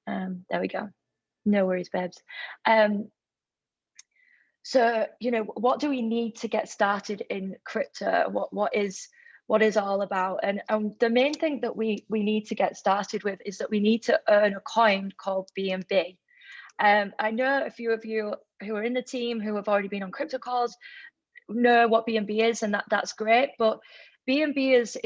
There we go. No worries, babes. Um, so, what do we need to get started in crypto? What is all about? And the main thing that we need to get started with is that we need to earn a coin called BNB. I know a few of you who are in the team who have already been on crypto calls know what BNB is, and that's great. But BNB is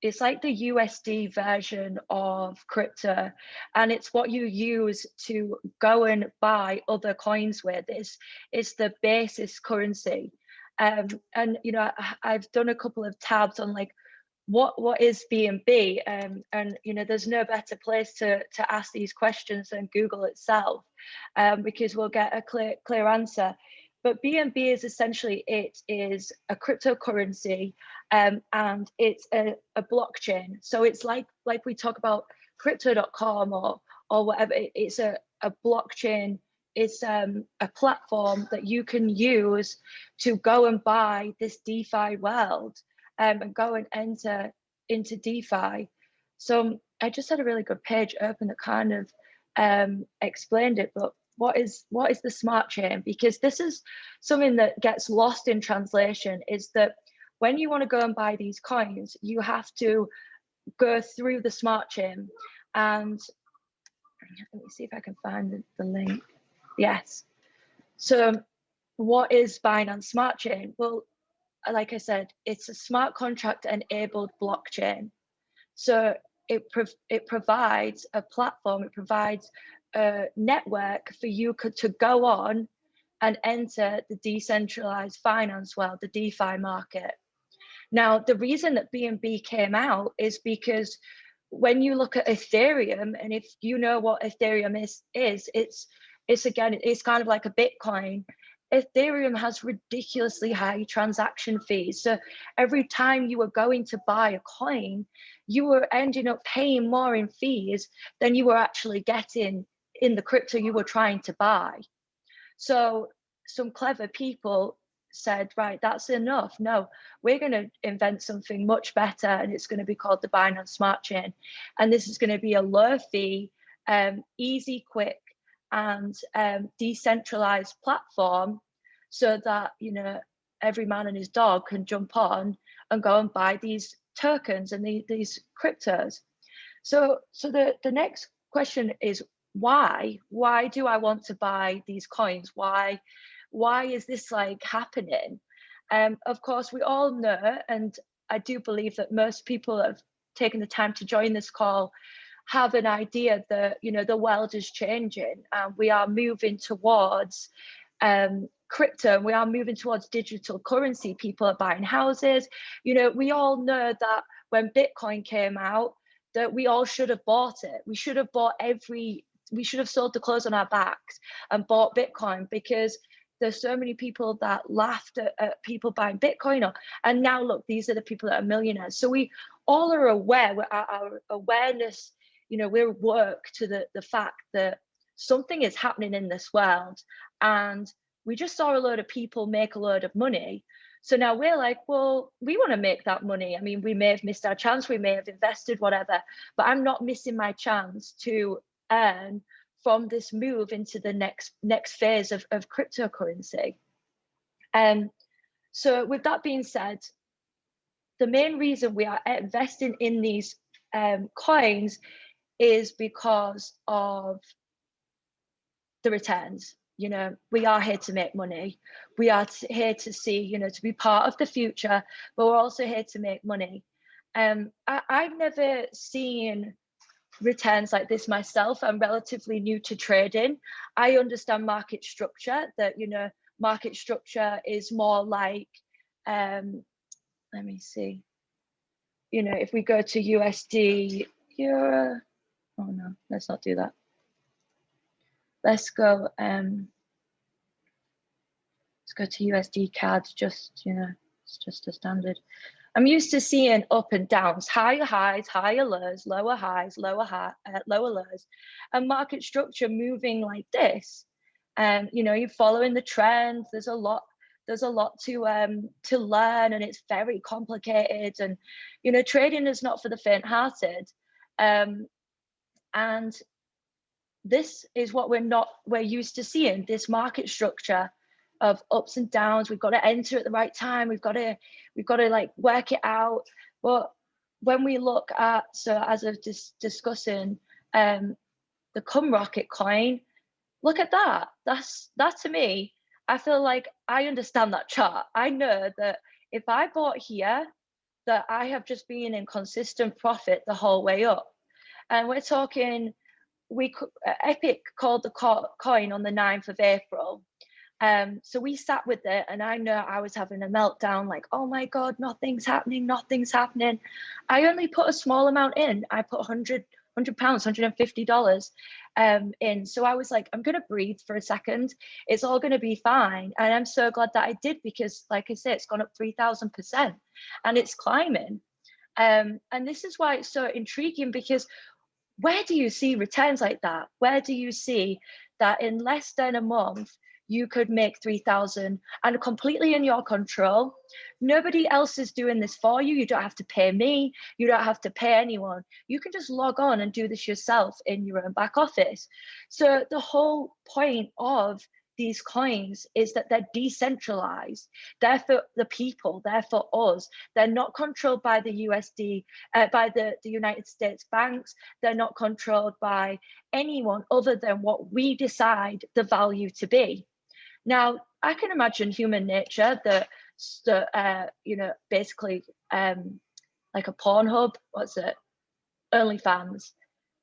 it's like the USD version of crypto, and it's what you use to go and buy other coins with. It's the basis currency. And I've done a couple of tabs on like what is BNB, and there's no better place to ask these questions than Google itself, because we'll get a clear answer. But BNB is essentially, it is a cryptocurrency, and it's a blockchain. So it's like we talk about crypto.com or whatever. It's a blockchain. It's a platform that you can use to go and buy this DeFi world, and go and enter into DeFi. So I just had a really good page open that kind of explained it. But what is the smart chain? Because this is something that gets lost in translation, is that when you want to go and buy these coins, you have to go through the smart chain. And let me see if I can find the link. Yes. So what is Binance Smart Chain? Well, like I said, it's a smart contract enabled blockchain. So it provides a platform, it provides a network for you to go on and enter the decentralized finance world, the DeFi market. Now, the reason that BNB came out is because when you look at Ethereum, and if you know what Ethereum is it's kind of like a Bitcoin. Ethereum has ridiculously high transaction fees. So every time you were going to buy a coin, you were ending up paying more in fees than you were actually getting in the crypto you were trying to buy. So some clever people said, right, that's enough. No, we're going to invent something much better, and it's going to be called the Binance Smart Chain. And this is going to be a low fee, easy, quick, and decentralized platform, so that every man and his dog can jump on and go and buy these tokens and these cryptos. So the next question is, why do I want to buy these coins? Why is this like happening? Of course, we all know, and I do believe that most people have taken the time to join this call have an idea that the world is changing, and we are moving towards crypto, and we are moving towards digital currency. People are buying houses. We all know that when Bitcoin came out, that we all should have bought it. We should have sold the clothes on our backs and bought Bitcoin, because there's so many people that laughed at people buying Bitcoin, and now look, these are the people that are millionaires. So we all are aware, our awareness, we're woke to the fact that something is happening in this world, and we just saw a load of people make a load of money. So now we're like, well, we want to make that money. I mean, we may have missed our chance, we may have invested, whatever, but I'm not missing my chance to earn from this move into the next phase of cryptocurrency. So with that being said, the main reason we are investing in these coins is because of the returns. We are here to make money. We are here to see, to be part of the future, but we're also here to make money. I've never seen returns like this myself. I'm relatively new to trading. I understand market structure, that market structure is more like, let me see, if we go to USD euro, oh no, let's not do that. Let's go to USD CAD. Just it's just a standard. I'm used to seeing up and downs, higher highs, higher lows, lower highs, lower lows, and market structure moving like this. And you're following the trends. There's a lot to learn, and it's very complicated. And trading is not for the faint-hearted. And this is what we're used to seeing, this market structure of ups and downs. We've got to enter at the right time. We've got to like work it out. But when we look at, so as of discussing the Cumrocket coin, look at that. That to me, I feel like I understand that chart. I know that if I bought here, that I have just been in consistent profit the whole way up. And we're talking, Epic called the coin on the 9th of April. So we sat with it, and I know I was having a meltdown, like, oh my God, nothing's happening. I only put a small amount in. I put £100, $150 in. So I was like, I'm going to breathe for a second. It's all going to be fine. And I'm so glad that I did, because like I said, it's gone up 3,000% and it's climbing. And this is why it's so intriguing, because where do you see returns like that? Where do you see that in less than a month, you could make 3,000 and completely in your control? Nobody else is doing this for you. You don't have to pay me. You don't have to pay anyone. You can just log on and do this yourself in your own back office. So the whole point of these coins is that they're decentralized. They're for the people, they're for us. They're not controlled by the USD, by the United States banks. They're not controlled by anyone other than what we decide the value to be. Now, I can imagine human nature that, basically like a Pornhub, what's it, OnlyFans,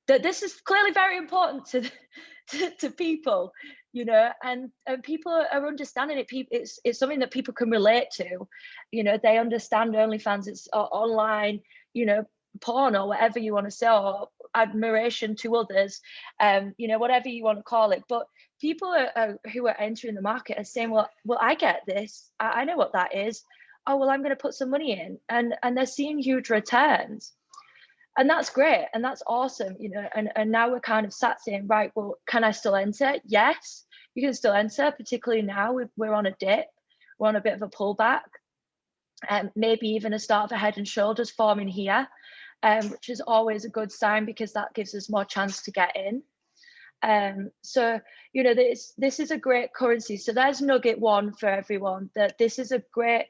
that this is clearly very important to people, and people are understanding it. It's something that people can relate to. They understand OnlyFans. It's online, porn, or whatever you want to say, or admiration to others, whatever you want to call it. But people who are entering the market are saying, well, I get this. I know what that is. Oh, well, I'm going to put some money in, and they're seeing huge returns. And that's great, and that's awesome, and now we're kind of sat saying, right, well, can I still enter? Yes, you can still enter, particularly now we're on a dip, we're on a bit of a pullback, and maybe even a start of a head and shoulders forming here, which is always a good sign, because that gives us more chance to get in. So this is a great currency. So there's nugget one for everyone, that this is a great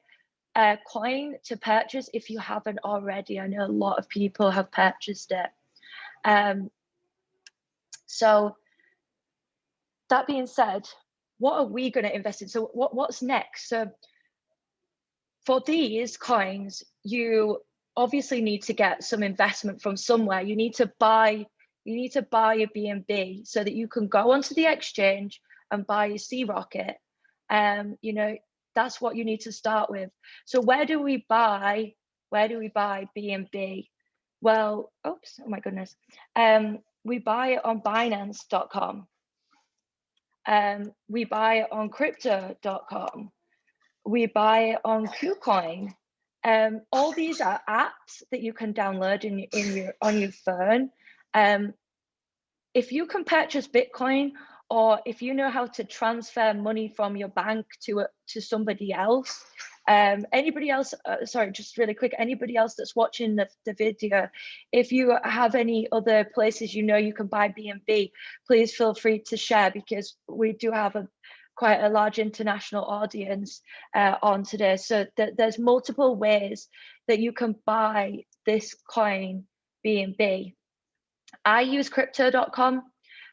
coin to purchase if you haven't already. I know a lot of people have purchased it. So that being said, what are we going to invest in? So what's next? So for these coins, you obviously need to get some investment from somewhere. You need to buy a BNB so that you can go onto the exchange and buy a Sea Rocket. That's what you need to start with. So where do we buy BNB? Well, oh my goodness. We buy it on Binance.com. We buy it on Crypto.com. We buy it on KuCoin. All these are apps that you can download on your phone. If you can purchase Bitcoin, or if you know how to transfer money from your bank to somebody else, anybody else, sorry, just really quick, anybody else that's watching the video, if you have any other places you can buy BNB, please feel free to share, because we do have quite a large international audience on today. So there's multiple ways that you can buy this coin BNB. I use Crypto.com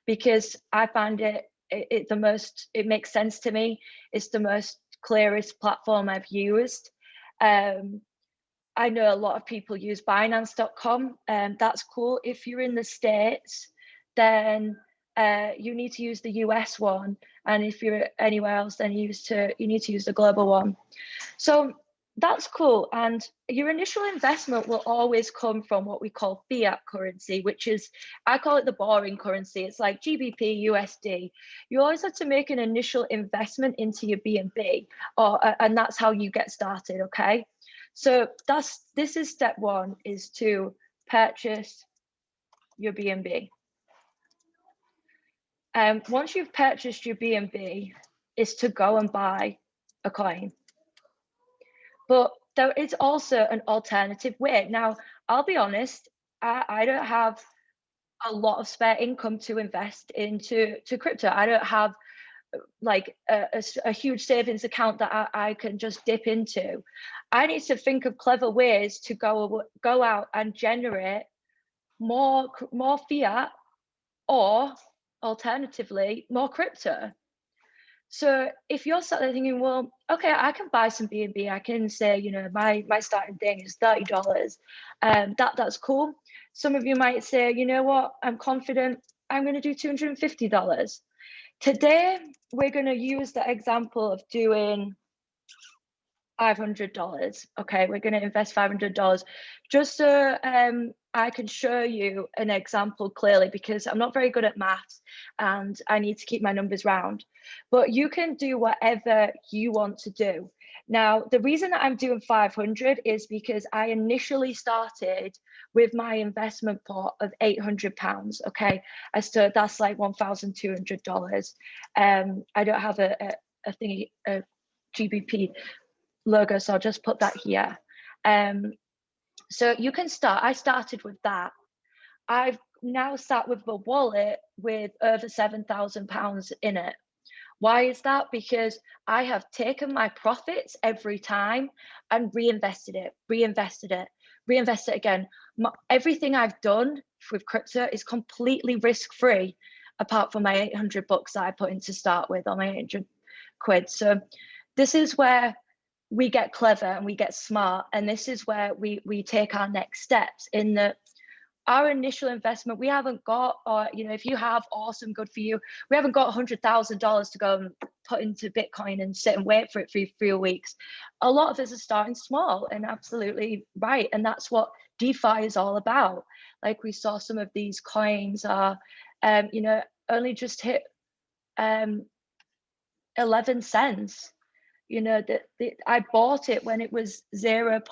because I find it makes sense to me. It's the most clearest platform I've used. I know a lot of people use Binance.com, and that's cool. If you're in the States, then you need to use the US one, and if you're anywhere else, then you need to use the global one. So that's cool. And your initial investment will always come from what we call fiat currency, which is, I call it the boring currency. It's like GBP, USD. You always have to make an initial investment into your BNB, and that's how you get started, okay? So this is step one, is to purchase your BNB. Once you've purchased your BNB, is to go and buy a coin. But there is also an alternative way. Now, I'll be honest, I don't have a lot of spare income to invest into crypto. I don't have like a huge savings account that I can just dip into. I need to think of clever ways to go out and generate more fiat, or alternatively more crypto. So if you're sat there thinking, well, okay, I can buy some BNB, I can say, you know, my starting thing is $30. That's cool. Some of you might say, you know what, I'm confident, I'm going to do $250. Today, we're going to use the example of doing $500. Okay, we're going to invest $500 just so I can show you an example clearly, because I'm not very good at maths and I need to keep my numbers round. But you can do whatever you want to do. Now, the reason that I'm doing 500 is because I initially started with my investment pot of £800. Okay, so that's like $1,200. I don't have a GBP logo, so I'll just put that here. So you can start. I started with that. I've now sat with the wallet with over £7,000 in it. Why is that? Because I have taken my profits every time and reinvested it again. Everything I've done with crypto is completely risk-free, apart from my 800 bucks that I put in to start with, or my 800 quid. So this is where we get clever and we get smart, and this is where we take our next steps. In that our initial investment, we haven't got, or you know, if you have, awesome, good for you, we haven't got $100,000 to go and put into Bitcoin and sit and wait for it for 3 weeks. A lot of us are starting small, and absolutely right, and that's what DeFi is all about. Like we saw some of these coins are you know, only just hit 11 cents. You know, I bought it when it was well,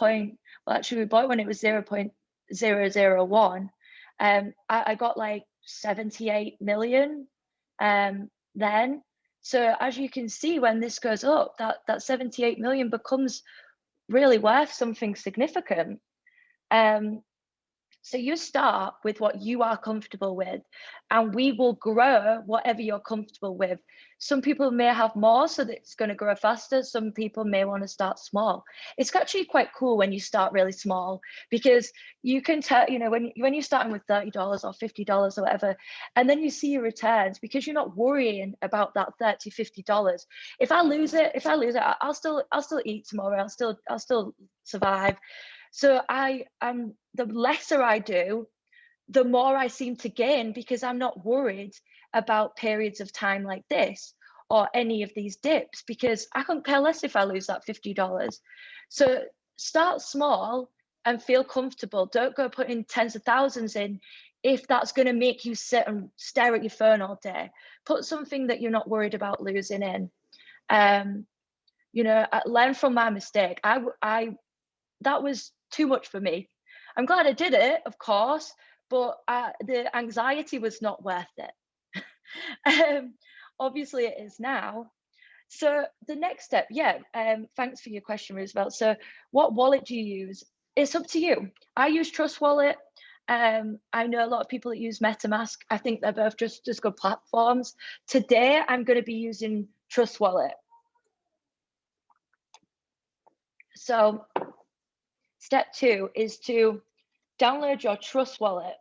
actually we bought it when it was 0.001. I got like 78 million then. So as you can see, when this goes up, that 78 million becomes really worth something significant. So you start with what you are comfortable with, and we will grow whatever you're comfortable with. Some people may have more, so that it's going to grow faster. Some people may want to start small. It's actually quite cool when you start really small, because you can tell, you know, when you're starting with $30 or $50 or whatever, and then you see your returns, because you're not worrying about that $30, $50. If I lose it, I'll still eat tomorrow. I'll still survive. So the lesser I do, the more I seem to gain, because I'm not worried about periods of time like this or any of these dips, because I couldn't care less if I lose that $50. So start small and feel comfortable. Don't go putting tens of thousands in if that's going to make you sit and stare at your phone all day. Put something that you're not worried about losing in. You know, learn from my mistake. That was too much for me. I'm glad I did it, of course, but the anxiety was not worth it. Obviously, it is now. So the next step, yeah, thanks for your question, Roosevelt. So what wallet do you use? It's up to you. I use Trust Wallet. I know a lot of people that use MetaMask. I think they're both just good platforms. Today, I'm going to be using Trust Wallet. So step 2 is to download your Trust Wallet.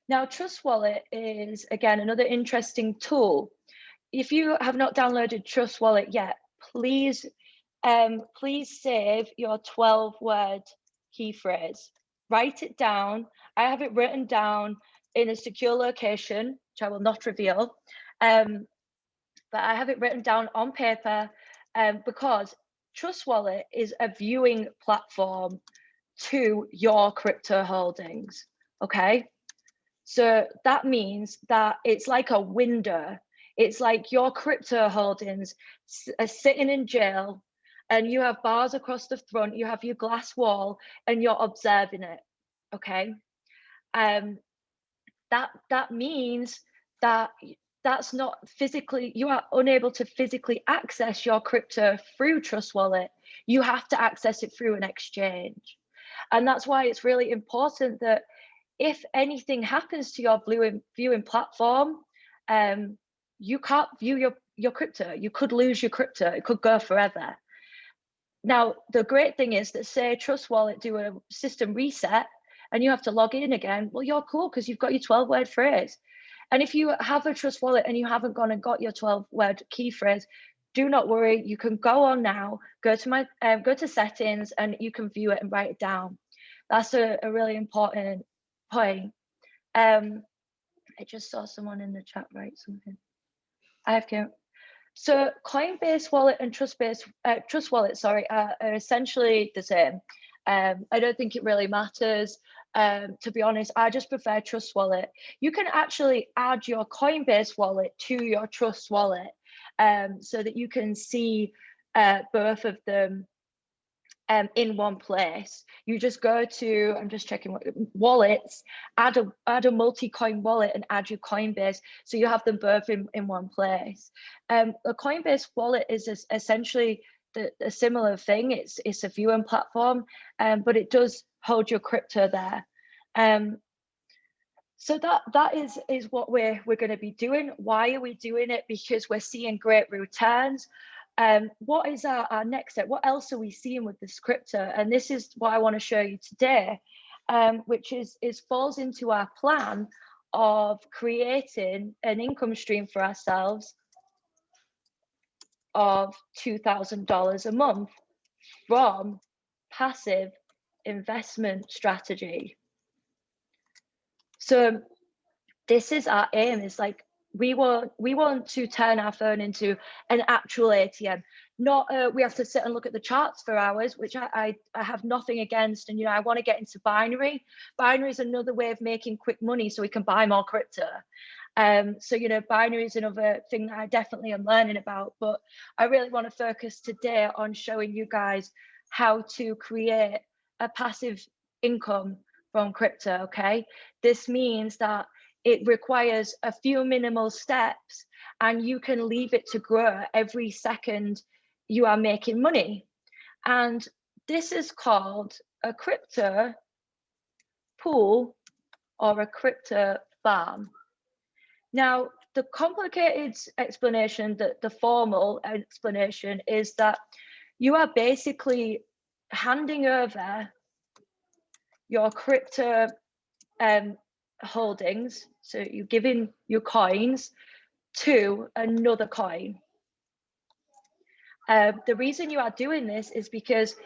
Now, Trust Wallet is, again, another interesting tool. If you have not downloaded Trust Wallet yet, please save your 12-word key phrase. Write it down. I have it written down in a secure location, which I will not reveal, but I have it written down on paper, because Trust Wallet is a viewing platform to your crypto holdings. Okay, so that means that it's like a window. It's like your crypto holdings are sitting in jail, and you have bars across the front, you have your glass wall, and you're observing it. Okay, that means that that's not physically, you are unable to physically access your crypto through Trust Wallet. You have to access it through an exchange. And that's why it's really important that if anything happens to your viewing platform, you can't view your crypto. You could lose your crypto. It could go forever. Now, the great thing is that, say Trust Wallet do a system reset and you have to log in again, well, you're cool because you've got your 12-word phrase. And if you have a Trust Wallet and you haven't gone and got your 12-word key phrase, do not worry. You can go on now, go to settings, and you can view it and write it down. That's a really important point. I just saw someone in the chat write something. So Coinbase Wallet and Trust Wallet, sorry, are essentially the same. I don't think it really matters. To be honest, I just prefer Trust Wallet. You can actually add your Coinbase wallet to your Trust Wallet, so that you can see both of them in one place. You just go to, I'm just checking what wallets, add a multi-coin wallet and add your Coinbase, so you have them both in one place. A Coinbase wallet is essentially a similar thing. It's a viewing platform, but it does hold your crypto there. So that is what we're going to be doing. Why are we doing it? Because we're seeing great returns. What is our next step? What else are we seeing with this crypto? And this is what I want to show you today, which falls into our plan of creating an income stream for ourselves of $2,000 a month from passive investment strategy. So this is our aim. Is like, we want to turn our phone into an actual ATM. Not we have to sit and look at the charts for hours, which I have nothing against. And I want to get into binary. Binary is another way of making quick money, so we can buy more crypto. So binary is another thing that I definitely am learning about. But I really want to focus today on showing you guys how to create a passive income from crypto. Okay, this means that it requires a few minimal steps, and you can leave it to grow every second you are making money. And this is called a crypto pool or a crypto farm. Now, the complicated explanation, the formal explanation, is that you are basically handing over your crypto holdings, so you're giving your coins to another coin. The reason you are doing this is because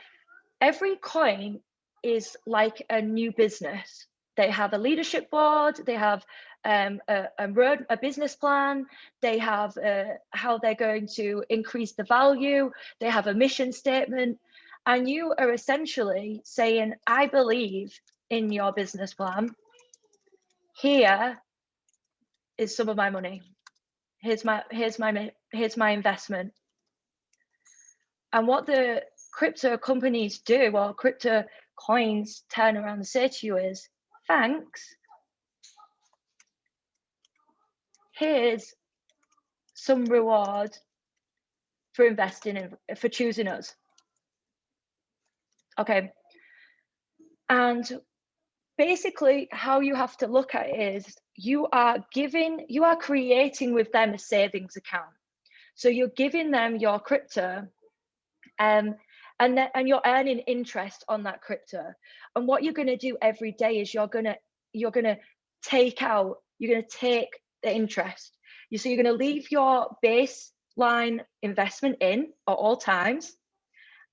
every coin is like a new business. They have a leadership board, they have a business plan, they have how they're going to increase the value, they have a mission statement, and you are essentially saying, I believe in your business plan. Here is some of my money. Here's my investment. And what the crypto companies do, or crypto coins turn around and say to you, is, thanks. Here's some reward for investing in, for choosing us. Okay. And basically how you have to look at it is you are creating with them a savings account. So you're giving them your crypto, and you're earning interest on that crypto. And what you're going to do every day is you're going to take the interest. So you're going to leave your baseline investment in at all times,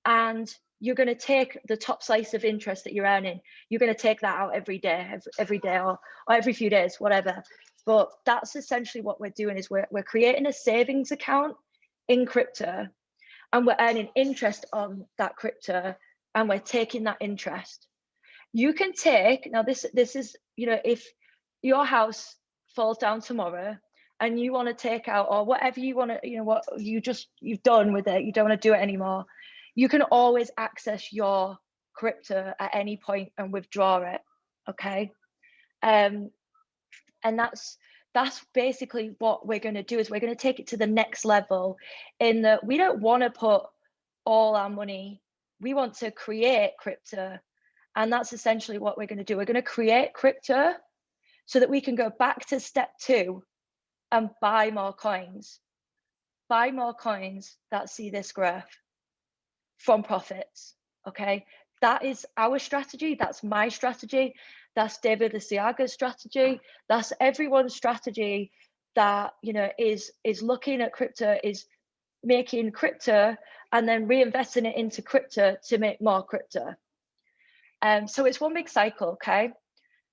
and you're going to take the top slice of interest that you're earning. You're going to take that out every day or every few days, whatever. But that's essentially what we're doing, is we're creating a savings account in crypto, and we're earning interest on that crypto, and we're taking that interest. You can take, now this is, if your house falls down tomorrow and you want to take out, or whatever you want to, what you've done with it, you don't want to do it anymore, you can always access your crypto at any point and withdraw it. Okay. And that's basically what we're going to do, is we're going to take it to the next level, in that we don't want to put all our money, we want to create crypto And that's essentially what we're going to do. We're going to create crypto so that we can go back to step 2 and buy more coins. Buy more coins that see this growth from profits. Okay, that is our strategy. That's my strategy. That's David Lisiaga's strategy. That's everyone's strategy that, you know, is looking at crypto, is making crypto and then reinvesting it into crypto to make more crypto. So it's one big cycle. Okay,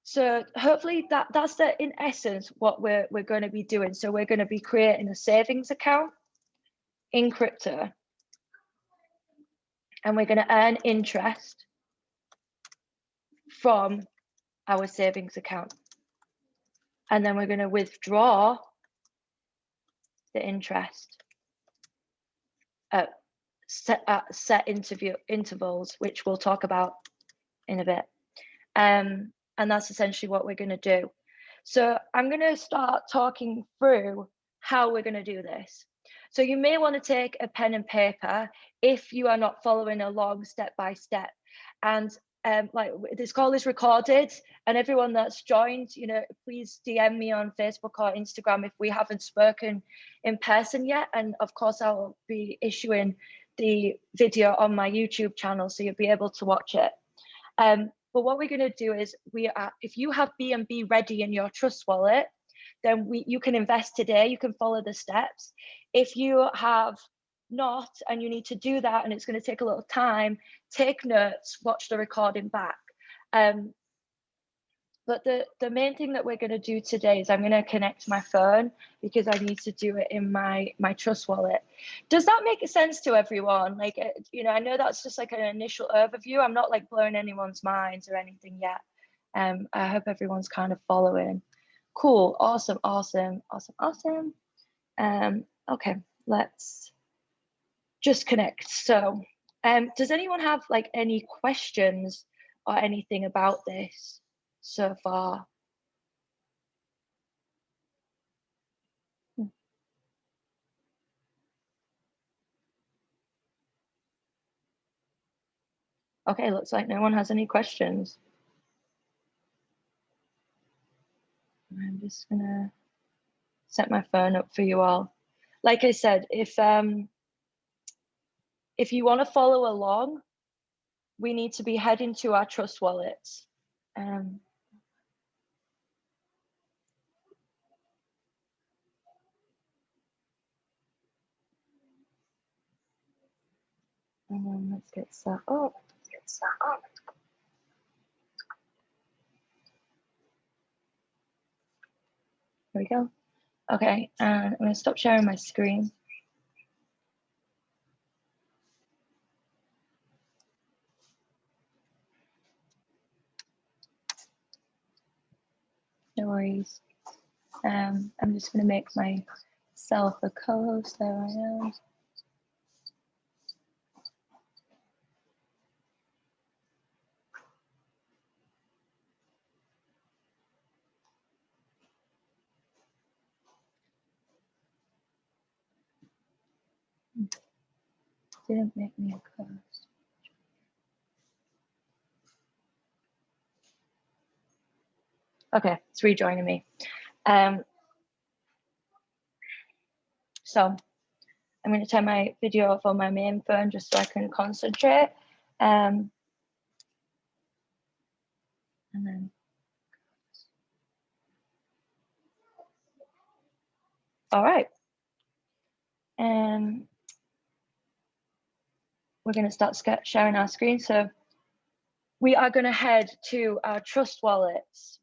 so hopefully that's in essence what we're going to be doing. So we're going to be creating a savings account in crypto, and we're going to earn interest from our savings account, and then we're going to withdraw the interest at set intervals, which we'll talk about in a bit. And that's essentially what we're going to do. So I'm going to start talking through how we're going to do this. So you may want to take a pen and paper if you are not following along step by step. And like, this call is recorded, and everyone that's joined, you know, please DM me on Facebook or Instagram if we haven't spoken in person yet. And of course, I'll be issuing the video on my YouTube channel, so you'll be able to watch it. But what we're going to do is, if you have BNB ready in your Trust wallet, then you can invest today. You can follow the steps. If you have not, and you need to do that, and it's going to take a little time, take notes, watch the recording back. But the main thing that we're going to do today is I'm going to connect my phone, because I need to do it in my Trust wallet. Does that make sense to everyone? Like, you know, I know that's just like an initial overview. I'm not like blowing anyone's minds or anything yet. I hope everyone's kind of following. Cool. Awesome. Okay, let's just connect. So does anyone have like any questions or anything about this so far? Okay, looks like no one has any questions. I'm just gonna set my phone up for you all. Like I said, if you want to follow along, we need to be heading to our Trust wallets. And then let's get set up. There we go. Okay, and I'm going to stop sharing my screen. No worries. I'm just going to make myself a co-host. There I am. Didn't make me a co-host. Okay, it's rejoining me. So I'm going to turn my video off on my main phone just so I can concentrate. And then all right. And we're going to start sharing our screen. So we are going to head to our Trust wallets.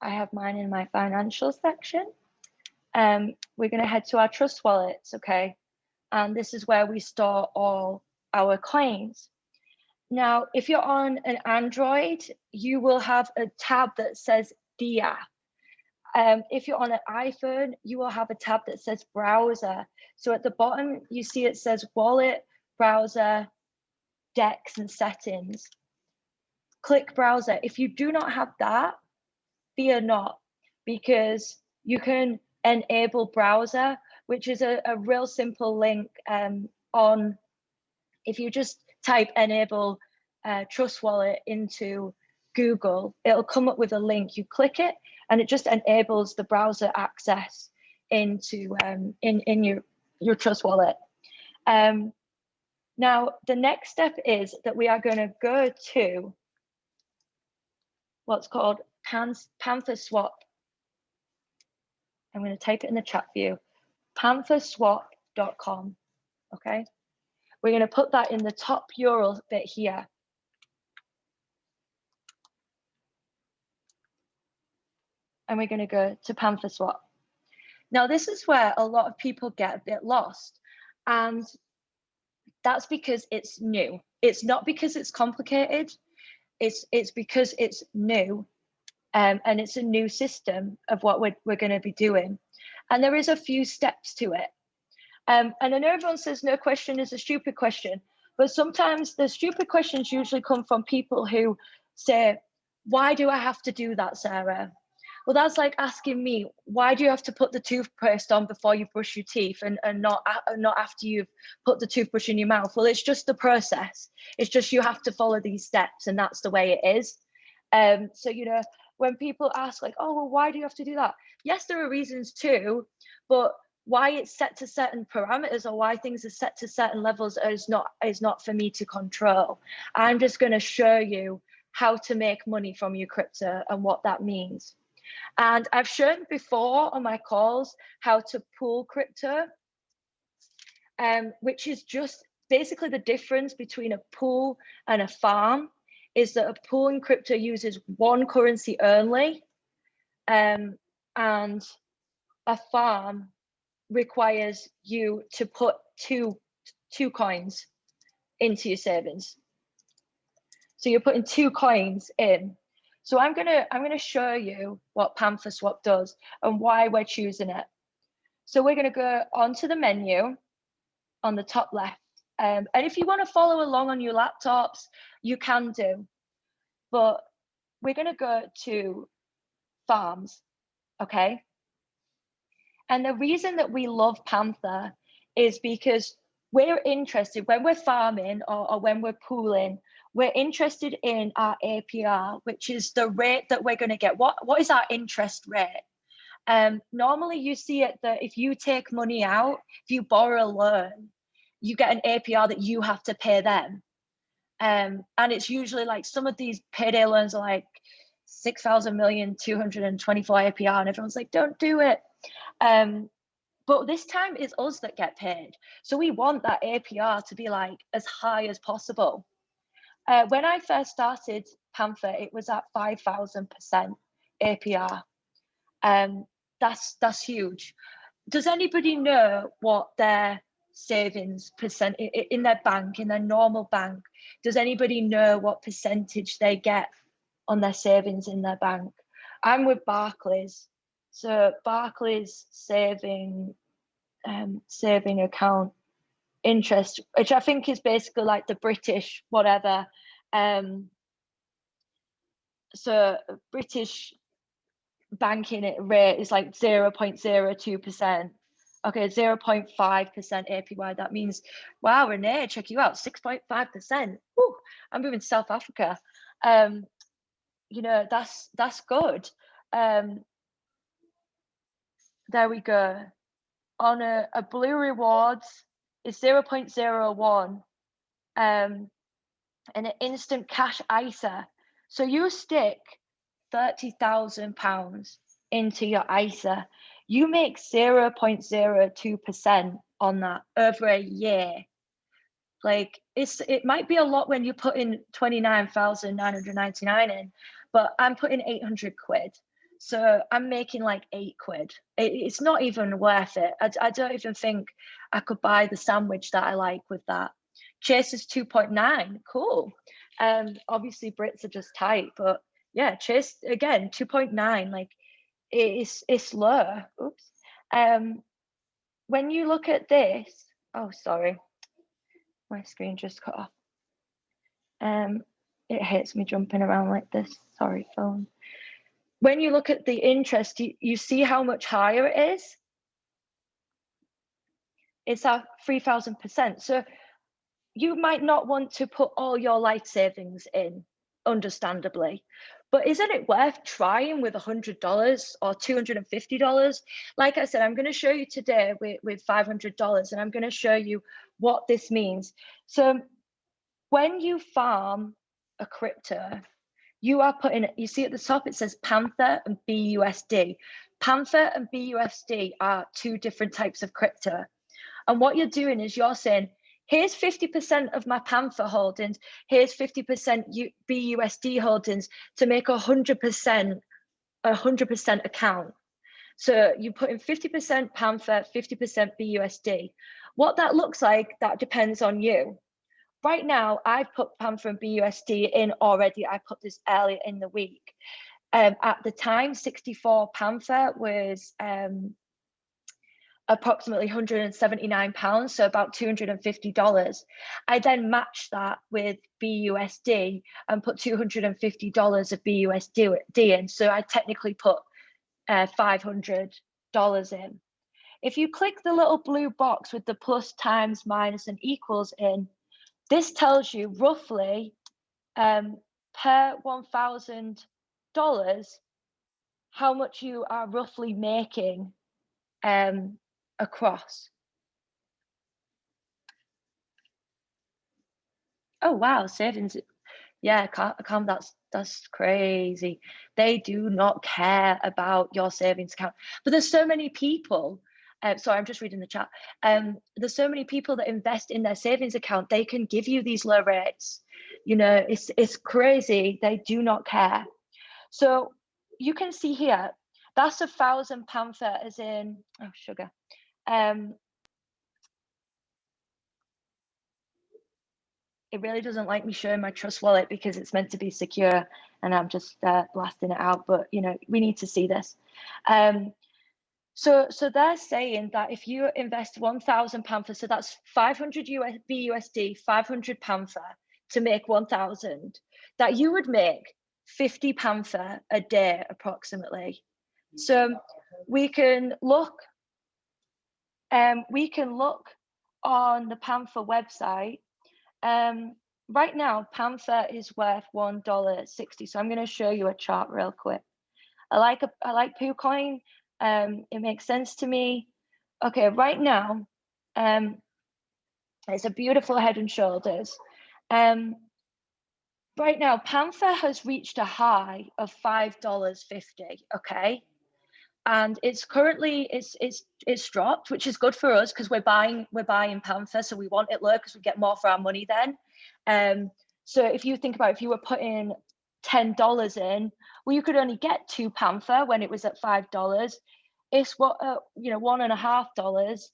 I have mine in my financial section. We're going to head to our Trust wallets, okay? And this is where we store all our coins. Now, if you're on an Android, you will have a tab that says DApp. If you're on an iPhone, you will have a tab that says Browser. So at the bottom, you see it says Wallet, Browser, Decks, and Settings. Click Browser. If you do not have that, fear not, because you can enable Browser, which is a real simple link on, if you just type enable Trust Wallet into Google, it'll come up with a link. You click it, and it just enables the browser access into in your Trust Wallet. Now, the next step is that we are going to go to what's called Panther Swap. I'm going to type it in the chat for you. PantherSwap.com. Okay. We're going to put that in the top URL bit here. And we're going to go to Panther Swap. Now, this is where a lot of people get a bit lost. And that's because it's new. It's not because it's complicated. It's because it's new. And it's a new system of what we're going to be doing. And there is a few steps to it. And I know everyone says no question is a stupid question, but sometimes the stupid questions usually come from people who say, why do I have to do that, Sarah? Well, that's like asking me, why do you have to put the toothpaste on before you brush your teeth and not after you've put the toothbrush in your mouth? Well, it's just the process. It's just you have to follow these steps, and that's the way it is. So, you know, when people ask like, oh, well, why do you have to do that? Yes, there are reasons too, but why it's set to certain parameters or why things are set to certain levels is not for me to control. I'm just going to show you how to make money from your crypto and what that means. And I've shown before on my calls how to pool crypto, which is just basically the difference between a pool and a farm is that a pool in crypto uses one currency only, and a farm requires you to put two coins into your savings. So you're putting 2 coins in. So I'm gonna show you what Panther Swap does and why we're choosing it. So we're gonna go onto the menu on the top left. And if you want to follow along on your laptops, you can do. But we're gonna go to farms, okay? And the reason that we love Panther is because we're interested, when we're farming or when we're pooling, we're interested in our APR, which is the rate that we're going to get. What is our interest rate? Normally you see it that if you take money out, if you borrow a loan, you get an APR that you have to pay them. And it's usually like some of these payday loans are like 6,224 APR, and everyone's like, don't do it. But this time it's us that get paid. So we want that APR to be like as high as possible. When I first started Panther, it was at 5,000% APR. That's huge. Does anybody know what their savings percent in their bank, in their normal bank? Does anybody know what percentage they get on their savings in their bank? I'm with Barclays. So Barclays saving account interest, which I think is basically like the British whatever. So British banking rate is like 0.02%. Okay, 0.5% APY. That means, wow, Renee, check you out, 6.5%. I'm moving to South Africa. You know, that's good. There we go. On a blue rewards is 0.01, and an instant cash ISA. So you stick £30,000 into your ISA, you make 0.02% on that over a year. Like it might be a lot when you put in 29,999 in, but I'm putting 800 quid. So I'm making like 8 quid. It's not even worth it. I don't even think I could buy the sandwich that I like with that. Chase is 2.9, cool. Obviously Brits are just tight, but yeah, Chase again, 2.9, like it's low. Oops. When you look at this, oh, sorry, my screen just cut off. It hates me jumping around like this. Sorry, phone. When you look at the interest, you see how much higher it is. It's at 3,000%. So you might not want to put all your life savings in, understandably. But isn't it worth trying with $100 or $250? Like I said, I'm going to show you today with $500, and I'm going to show you what this means. So when you farm a crypto, you are putting, you see at the top, it says Panther and BUSD. Panther and BUSD are two different types of crypto. And what you're doing is you're saying, here's 50% of my Panther holdings, here's 50% BUSD holdings to make 100% account. So you put in 50% Panther, 50% BUSD. What that looks like, that depends on you. Right now, I've put Panther and BUSD in already. I put this earlier in the week. At the time, 64 Panther was approximately £179, so about $250. I then matched that with BUSD and put $250 of BUSD in. So I technically put $500 in. If you click the little blue box with the plus, times, minus, and equals in, this tells you roughly per $1,000 how much you are roughly making across. Oh wow, savings. Yeah, calm. That's crazy. They do not care about your savings account. But there's so many people. Sorry, I'm just reading the chat. There's so many people that invest in their savings account. They can give you these low rates. You know, it's crazy. They do not care. So you can see here, that's 1,000 Panther, as in, oh sugar. It really doesn't like me showing my Trust Wallet because it's meant to be secure, and I'm just blasting it out. But you know, we need to see this. So they're saying that if you invest 1,000 Panther, so that's 500 BUSD, 500 Panther to make 1,000, that you would make 50 Panther a day approximately. So we can look on the Panther website. Right now, Panther is worth $1.60. So I'm going to show you a chart real quick. I like PooCoin. It makes sense to me. Okay, right now, it's a beautiful Head and Shoulders. Right now, Panther has reached a high of $5.50. Okay, and it's currently it's dropped, which is good for us because we're buying Panther, so we want it low because we get more for our money then. So if you think about if you were putting $10 in, well, you could only get 2 Panther when it was at $5. It's what $1.50.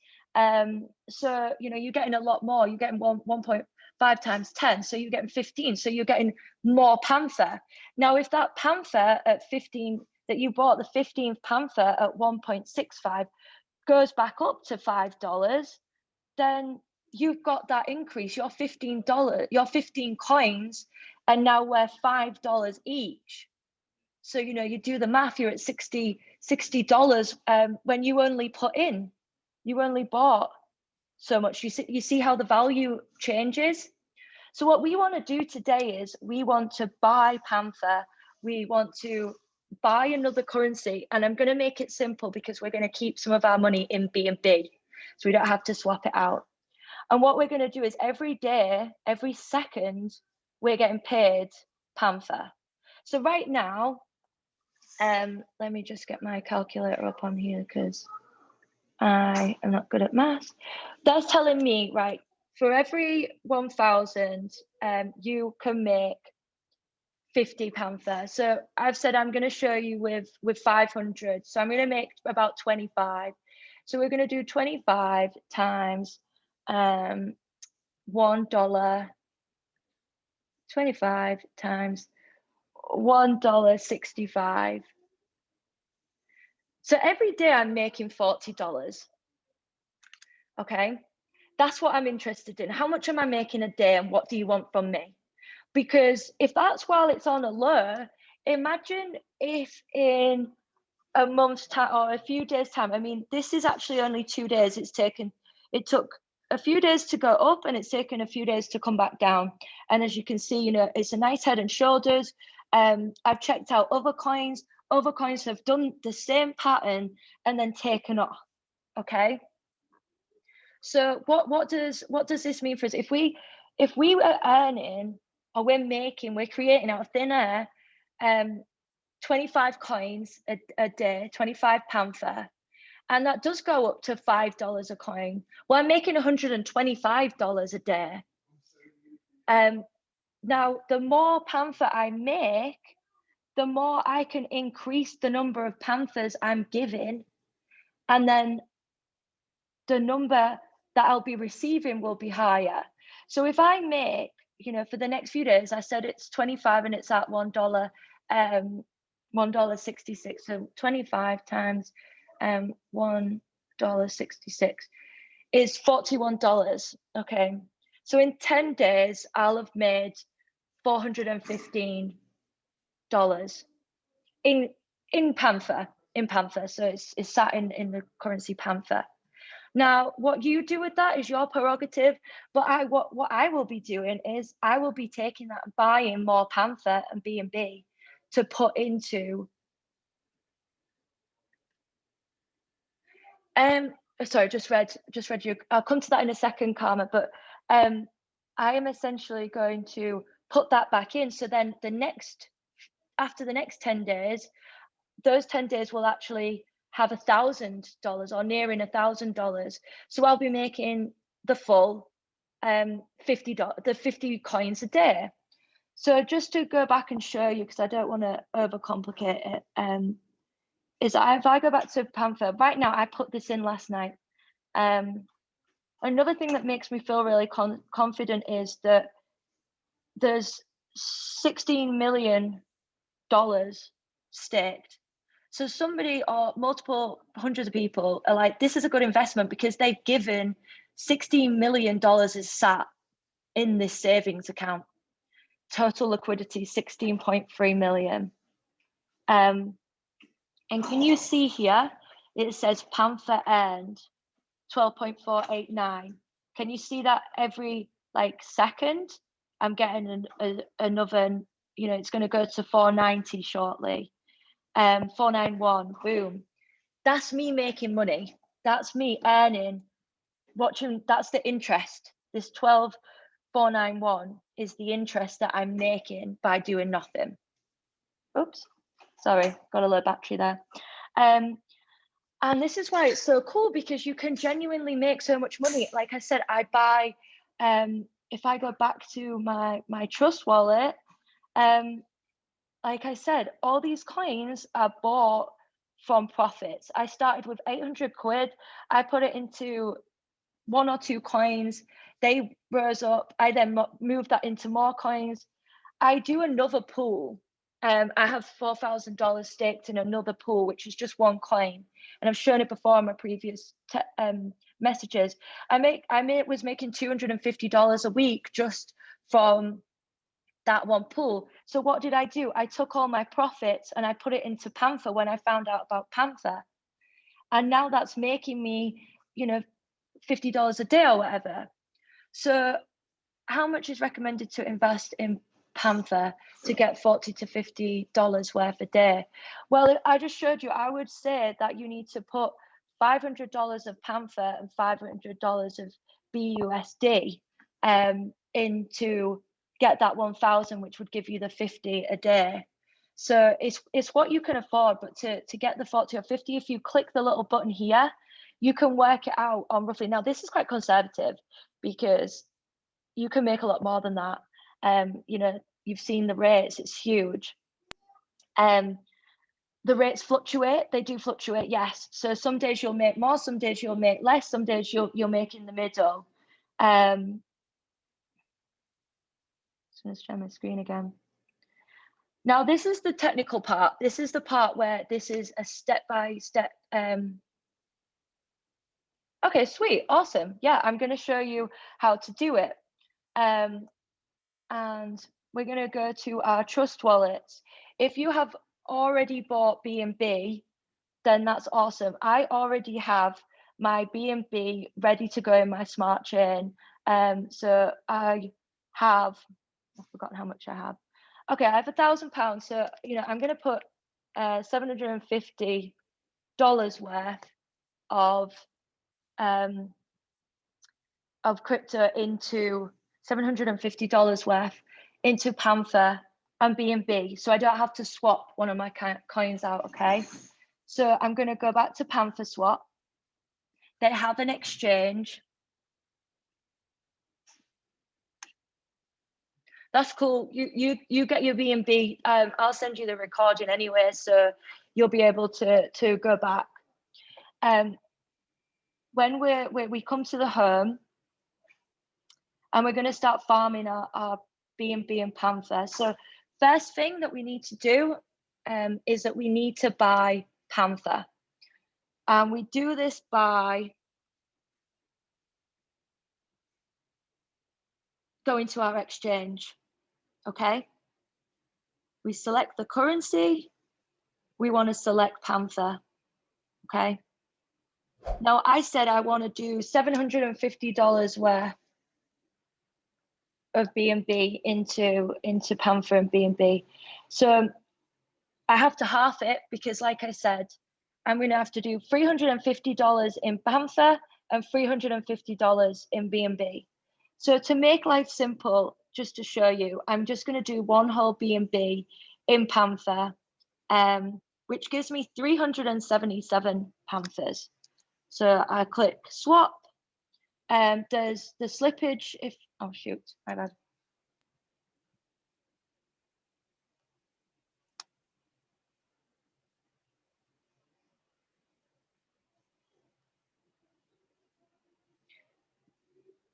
So you know you're getting a lot more. You're getting 1.5 times 10, so you're getting 15. So you're getting more Panther. Now, if that Panther at 15 that you bought, the 15th Panther at 1.65 goes back up to $5, then you've got that increase. Your $15, 15 coins are now worth $5 each. So you know, you do the math, you're at $60 when you only bought so much. You see how the value changes. So what we want to do today is we want to buy Panther. We want to buy another currency, and I'm going to make it simple because we're going to keep some of our money in BNB, so we don't have to swap it out. And what we're going to do is every day, every second, we're getting paid Panther. So right now, let me just get my calculator up on here because I am not good at math. That's telling me, right, for every 1,000, you can make 50 Panther. So I've said I'm going to show you with 500. So I'm going to make about 25. So we're going to do 25 times $1. 25 times $1.65. So every day I'm making $40. Okay, that's what I'm interested in. How much am I making a day, and what do you want from me? Because if that's while it's on a low, imagine if in a month's time or a few days' time, I mean, this is actually only 2 days. It took a few days to go up, and it's taken a few days to come back down. And as you can see, you know, it's a nice head and shoulders. I've checked out other coins. Other coins have done the same pattern and then taken off. Okay. So what does this mean for us? If we are earning, or we're creating out of thin air 25 coins a day, 25 panther, and that does go up to $5 a coin. Well, I'm making $125 a day. Now, the more panther I make, the more I can increase the number of panthers I'm giving, and then the number that I'll be receiving will be higher. So if I make, you know, for the next few days, I said it's 25 and it's at $1, $1.66. So 25 times $1.66 is $41. Okay. So in 10 days, I'll have made $415 in Panther. So it's sat in the currency Panther. Now, what you do with that is your prerogative, but what I will be doing is I will be taking that and buying more Panther and BNB to put into sorry, just read you. I'll come to that in a second, Karma, but I am essentially going to put that back in. So then after the next 10 days, those 10 days will actually have $1,000 or nearing $1,000. So I'll be making the full the 50 coins a day. So just to go back and show you, because I don't want to overcomplicate it, is that if I go back to Panther, right now I put this in last night. Another thing that makes me feel really confident is that there's $16 million staked. So somebody or multiple hundreds of people are like, this is a good investment because they've given $16 million is sat in this savings account. Total liquidity, 16.3 million. And can you see here, it says Panther earned 12.489. Can you see that every second? I'm getting another, you know, it's going to go to 490 shortly. 491, boom. That's me making money. That's me earning, watching, that's the interest. This 12,491 is the interest that I'm making by doing nothing. Oops, sorry, got a low battery there. And this is why it's so cool, because you can genuinely make so much money. Like I said, I buy, if I go back to my Trust wallet, like I said, all these coins are bought from profits. I started with 800 quid. I put it into 1 or 2 coins. They rose up. I then moved that into more coins. I do another pool. I have $4,000 staked in another pool, which is just 1 coin. And I've shown it before in my previous messages. I was making $250 a week just from that 1 pool. So what did I do? I took all my profits and I put it into Panther when I found out about Panther. And now that's making me, you know, $50 a day or whatever. So how much is recommended to invest in Panther to get $40 to $50 worth a day? Well, I just showed you, I would say that you need to put $500 of Panther and $500 of BUSD into get that 1,000, which would give you the 50 a day. So it's what you can afford, but to get the 40 or 50, if you click the little button here, you can work it out on roughly. Now this is quite conservative because you can make a lot more than that. You know, you've seen the rates, it's huge. The rates fluctuate, they do fluctuate, yes. So some days you'll make more, some days you'll make less, some days you'll make in the middle. Just gonna share my screen again. Now this is the technical part. This is the part where this is a step-by-step. Okay, sweet, awesome. Yeah, I'm gonna show you how to do it. And we're gonna go to our Trust wallets. If you have already bought BNB, then that's awesome. I already have my BNB ready to go in my smart chain. So I have, I've forgotten how much I have. Okay, I have £1,000. So, you know, I'm going to put $750 worth of crypto into $750 worth into Panther and BNB. So I don't have to swap one of my coins out, okay? So I'm going to go back to Panther Swap. They have an exchange. That's cool. You get your BNB. I'll send you the recording anyway, so you'll be able to go back. When we come to the home, and we're going to start farming our BNB and Panther. So first thing that we need to do is that we need to buy Panther. And we do this by going to our exchange, okay? We select the currency. We want to select Panther, okay? Now I said I want to do $750 worth of BNB into Panther and BNB. So I have to half it because, like I said, I'm going to have to do $350 in Panther and $350 in BNB. So to make life simple, just to show you, I'm just going to do one whole BNB in Panther, which gives me 377 Panthers. So I click swap. There's the slippage. If oh shoot, my bad.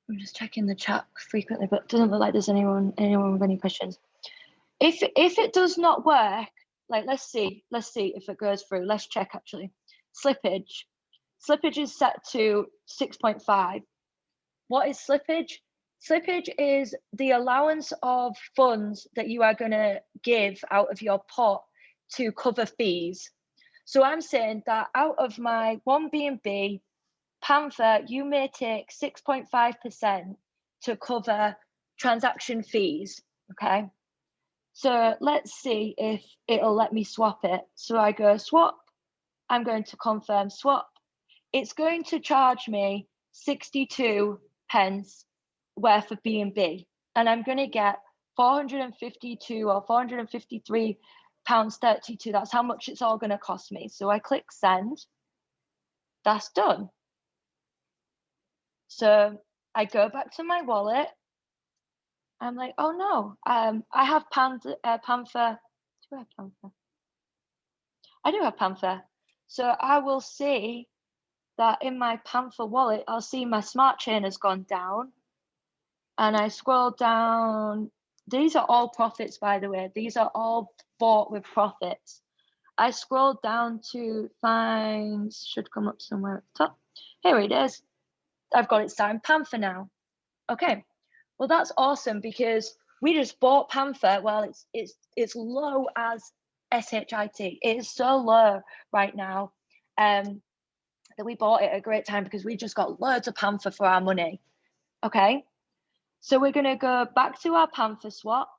I'm just checking the chat frequently, but it doesn't look like there's anyone with any questions. If it does not work, like let's see if it goes through. Let's check actually. Slippage is set to 6.5. What is slippage? Slippage is the allowance of funds that you are going to give out of your pot to cover fees. So I'm saying that out of my one BNB, Panther, you may take 6.5% to cover transaction fees, okay? So let's see if it'll let me swap it. So I go swap, I'm going to confirm swap. It's going to charge me 62 pence worth of BNB, and I'm going to get 452 or 453 pounds 32. That's how much it's all going to cost me. So I click send. That's done. So I go back to my wallet. I'm like, oh no, I have Panther. Do I have Panther? I do have Panther. So I will see that in my Panther wallet, I'll see my smart chain has gone down. And I scroll down. These are all profits, by the way. These are all bought with profits. I scroll down to find, should come up somewhere at the top. Here it is. I've got it signed Panther now. Okay, well that's awesome because we just bought Panther. Well, it's low as SHIT. It is so low right now that we bought it at a great time because we just got loads of Panther for our money. Okay, so we're going to go back to our Panther swap.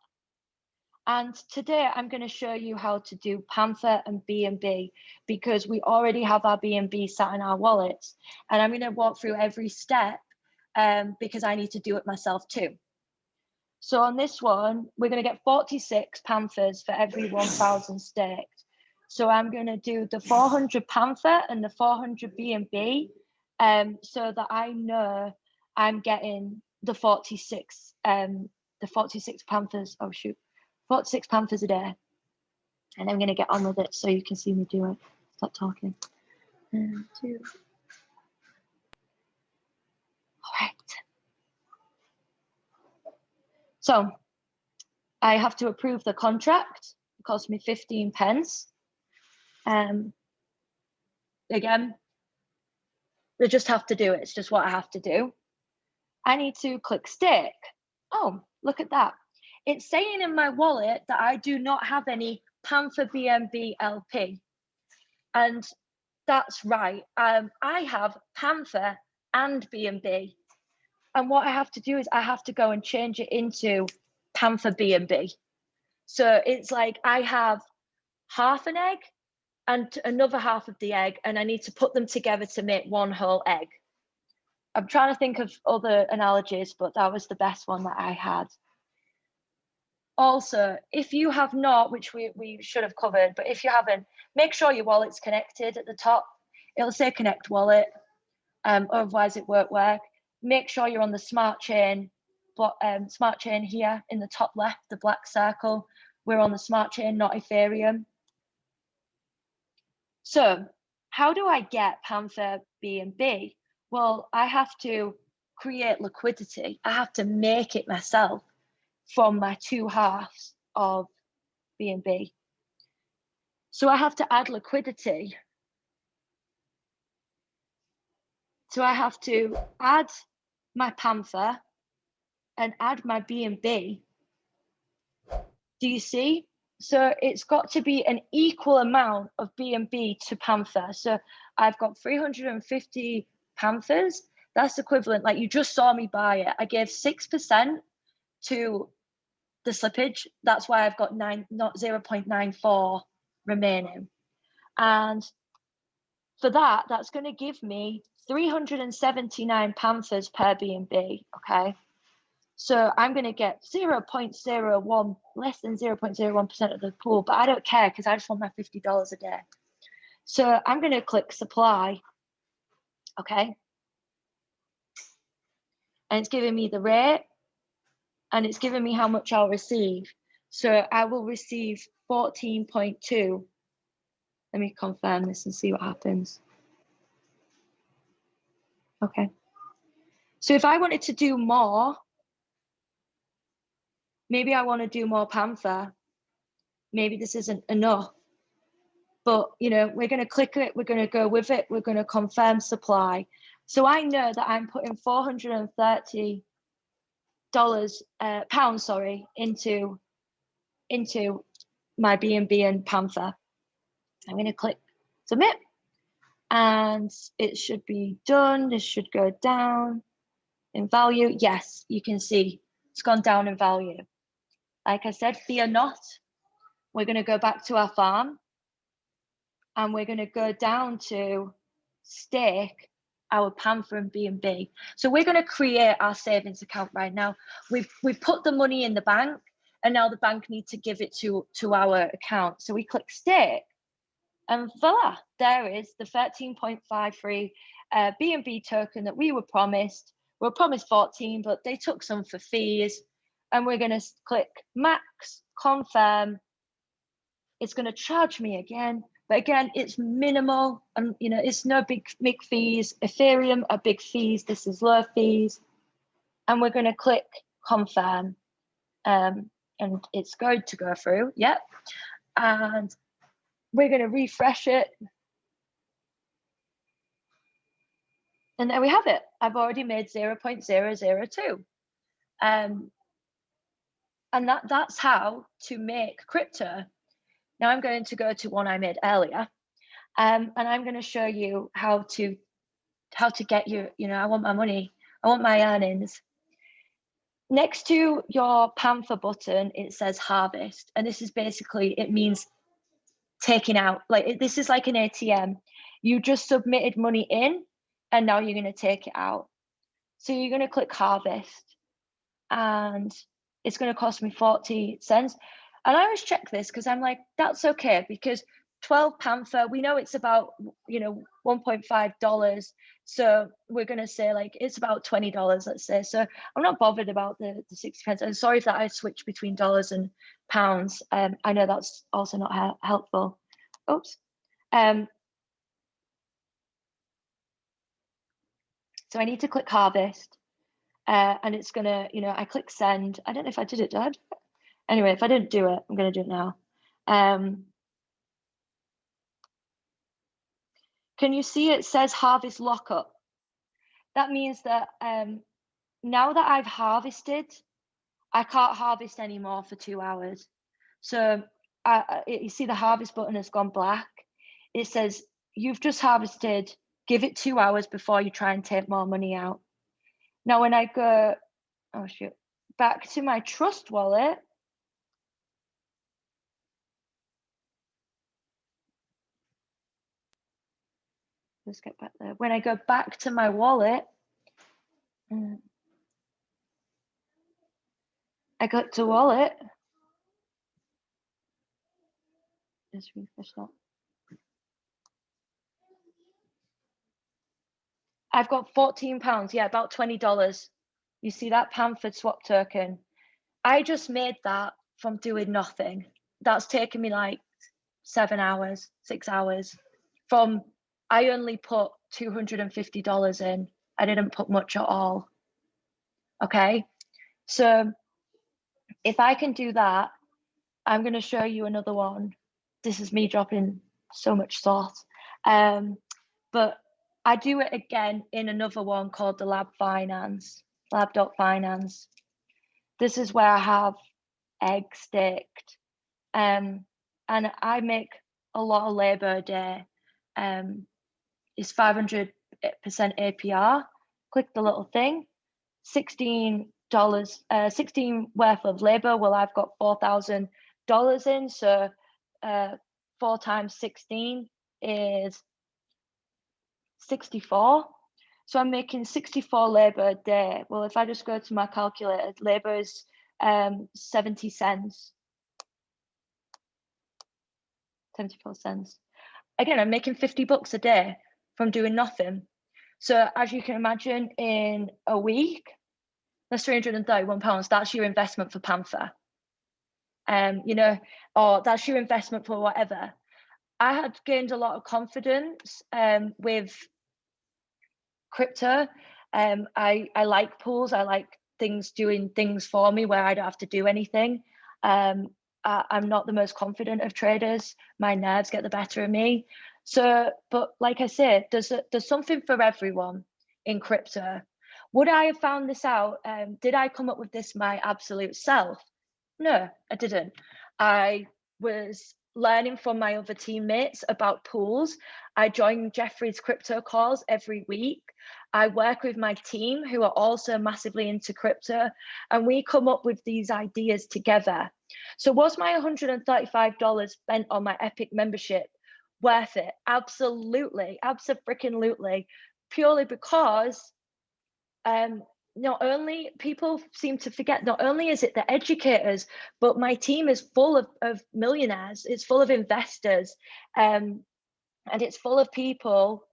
And today I'm going to show you how to do Panther and BNB because we already have our BNB sat in our wallets. And I'm going to walk through every step because I need to do it myself too. So on this one, we're going to get 46 Panthers for every 1,000 staked. So I'm going to do the 400 Panther and the 400 BNB so that I know I'm getting the 46 Panthers. Oh shoot, 46 Panthers a day. And I'm going to get on with it so you can see me do it. Stop talking. 1, 2. All right. So I have to approve the contract. It cost me 15 pence. Again, they just have to do it. It's just what I have to do. I need to click stake. Oh, look at that. It's saying in my wallet that I do not have any Panther BNB LP. And that's right. I have Panther and B&B. And what I have to do is I have to go and change it into Panther B&B. So it's like I have half an egg and another half of the egg, and I need to put them together to make one whole egg. I'm trying to think of other analogies, but that was the best one that I had. Also, if you have not, which we should have covered, but if you haven't, make sure your wallet's connected at the top. It'll say connect wallet, otherwise it won't work. Make sure you're on the smart chain here in the top left, the black circle. We're on the smart chain, not Ethereum. So how do I get Panther B&B? Well, I have to create liquidity. I have to make it myself from my two halves of B&B. So I have to add liquidity. So I have to add my Panther and add my B&B. Do you see? So it's got to be an equal amount of B&B to Panther. So I've got 350 Panthers. That's equivalent, like you just saw me buy it. I gave 6% to the slippage. That's why I've got 0.94 remaining. And for that, that's going to give me 379 Panthers per B&B, okay? So I'm going to get 0.01, less than 0.01% of the pool, but I don't care because I just want my $50 a day. So I'm going to click supply, okay? And it's giving me the rate and it's giving me how much I'll receive. So I will receive 14.2. Let me confirm this and see what happens. Okay. So if I wanted to do more, maybe I want to do more Panther. Maybe this isn't enough. But, you know, we're going to click it. We're going to go with it. We're going to confirm supply. So I know that I'm putting $430 pounds, sorry, into my B&B and Panther. I'm going to click submit and it should be done. This should go down in value. Yes, you can see it's gone down in value. Like I said, fear not. We're going to go back to our farm and we're going to go down to stake our Panther and B&B. So we're going to create our savings account right now. We've put the money in the bank and now the bank needs to give it to our account. So we click stake and voila, there is the 13.53 B&B token that we were promised. We were promised 14, but they took some for fees. And we're going to click max, confirm. It's going to charge me again. But again, it's minimal and, you know, it's no big fees. Ethereum are big fees. This is low fees. And we're going to click confirm. And it's going to go through. Yep. And we're going to refresh it. And there we have it. I've already made 0.002. And that's how to make crypto. Now I'm going to go to one I made earlier. And I'm going to show you how to get you know, I want my money, I want my earnings. Next to your Panther button, it says harvest. And this is basically, it means taking out, like this is like an ATM. You just submitted money in and now you're going to take it out. So you're going to click harvest and it's going to cost me 40 cents. And I always check this because I'm like, that's okay, because 12 Panther, we know it's about, you know, $1.5. So we're going to say like, it's about $20, let's say. So I'm not bothered about the 60 pence. I'm sorry that I switched between dollars and pounds. I know that's also not helpful. Oops. So I need to click harvest. And it's gonna, you know, I click send. I don't know if I did it, Dad. Anyway, if I didn't do it, I'm gonna do it now. Can you see it says harvest lockup? That means that now that I've harvested, I can't harvest anymore for 2 hours. So you see the harvest button has gone black. It says you've just harvested, give it 2 hours before you try and take more money out. Now, when I go, oh shoot, back to my Trust wallet, let's get back there. When I go back to my wallet, I got to wallet. Just refresh that. I've got £14, yeah, about $20. You see that Pamford swap token? I just made that from doing nothing. That's taken me like 7 hours, 6 hours. I only put $250 in. I didn't put much at all. Okay, so if I can do that, I'm going to show you another one. This is me dropping so much sauce. But I do it again in another one called the lab.finance. This is where I have eggs staked. And I make a lot of labor a day. It's 500% APR. Click the little thing. $16, 16 worth of labor. Well, I've got $4,000 in. So 4 times 16 is 64. So I'm making 64 labor a day. Well, if I just go to my calculator, labor is 70 cents. 74 cents. Again, I'm making $50 a day from doing nothing. So as you can imagine, in a week, that's £331. That's your investment for Panther. You know, or that's your investment for whatever. I had gained a lot of confidence with crypto. I like pools. I like things doing things for me where I don't have to do anything. I'm not the most confident of traders. My nerves get the better of me. So, but like I said, there's something for everyone in crypto. Would I have found this out? Did I come up with this my absolute self? No, I didn't. I was learning from my other teammates about pools. I joined Jeffrey's crypto calls every week. I work with my team who are also massively into crypto, and we come up with these ideas together. So was my $135 spent on my Epic membership worth it? Absolutely, absolutely, purely because not only people seem to forget, not only is it the educators, but my team is full of millionaires. It's full of investors, and it's full of people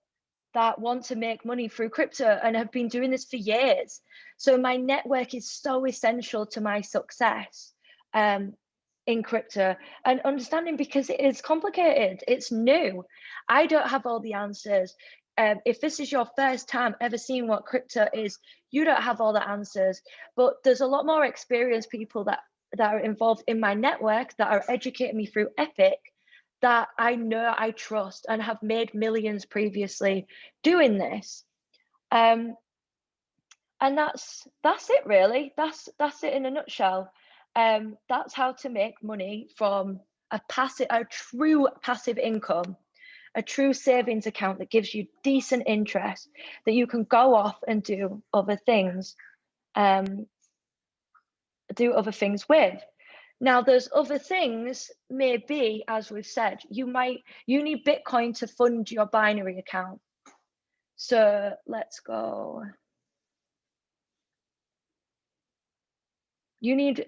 that want to make money through crypto and have been doing this for years. So my network is so essential to my success in crypto, and understanding, because it is complicated, it's new. I don't have all the answers. If this is your first time ever seeing what crypto is, you don't have all the answers, but there's a lot more experienced people that are involved in my network that are educating me through Epic, that I know I trust and have made millions previously doing this. And that's it really. That's it in a nutshell. That's how to make money from a true passive income, a true savings account that gives you decent interest that you can go off and do other things with. Now, there's other things, maybe, as we've said, you need Bitcoin to fund your binary account. So let's go. You need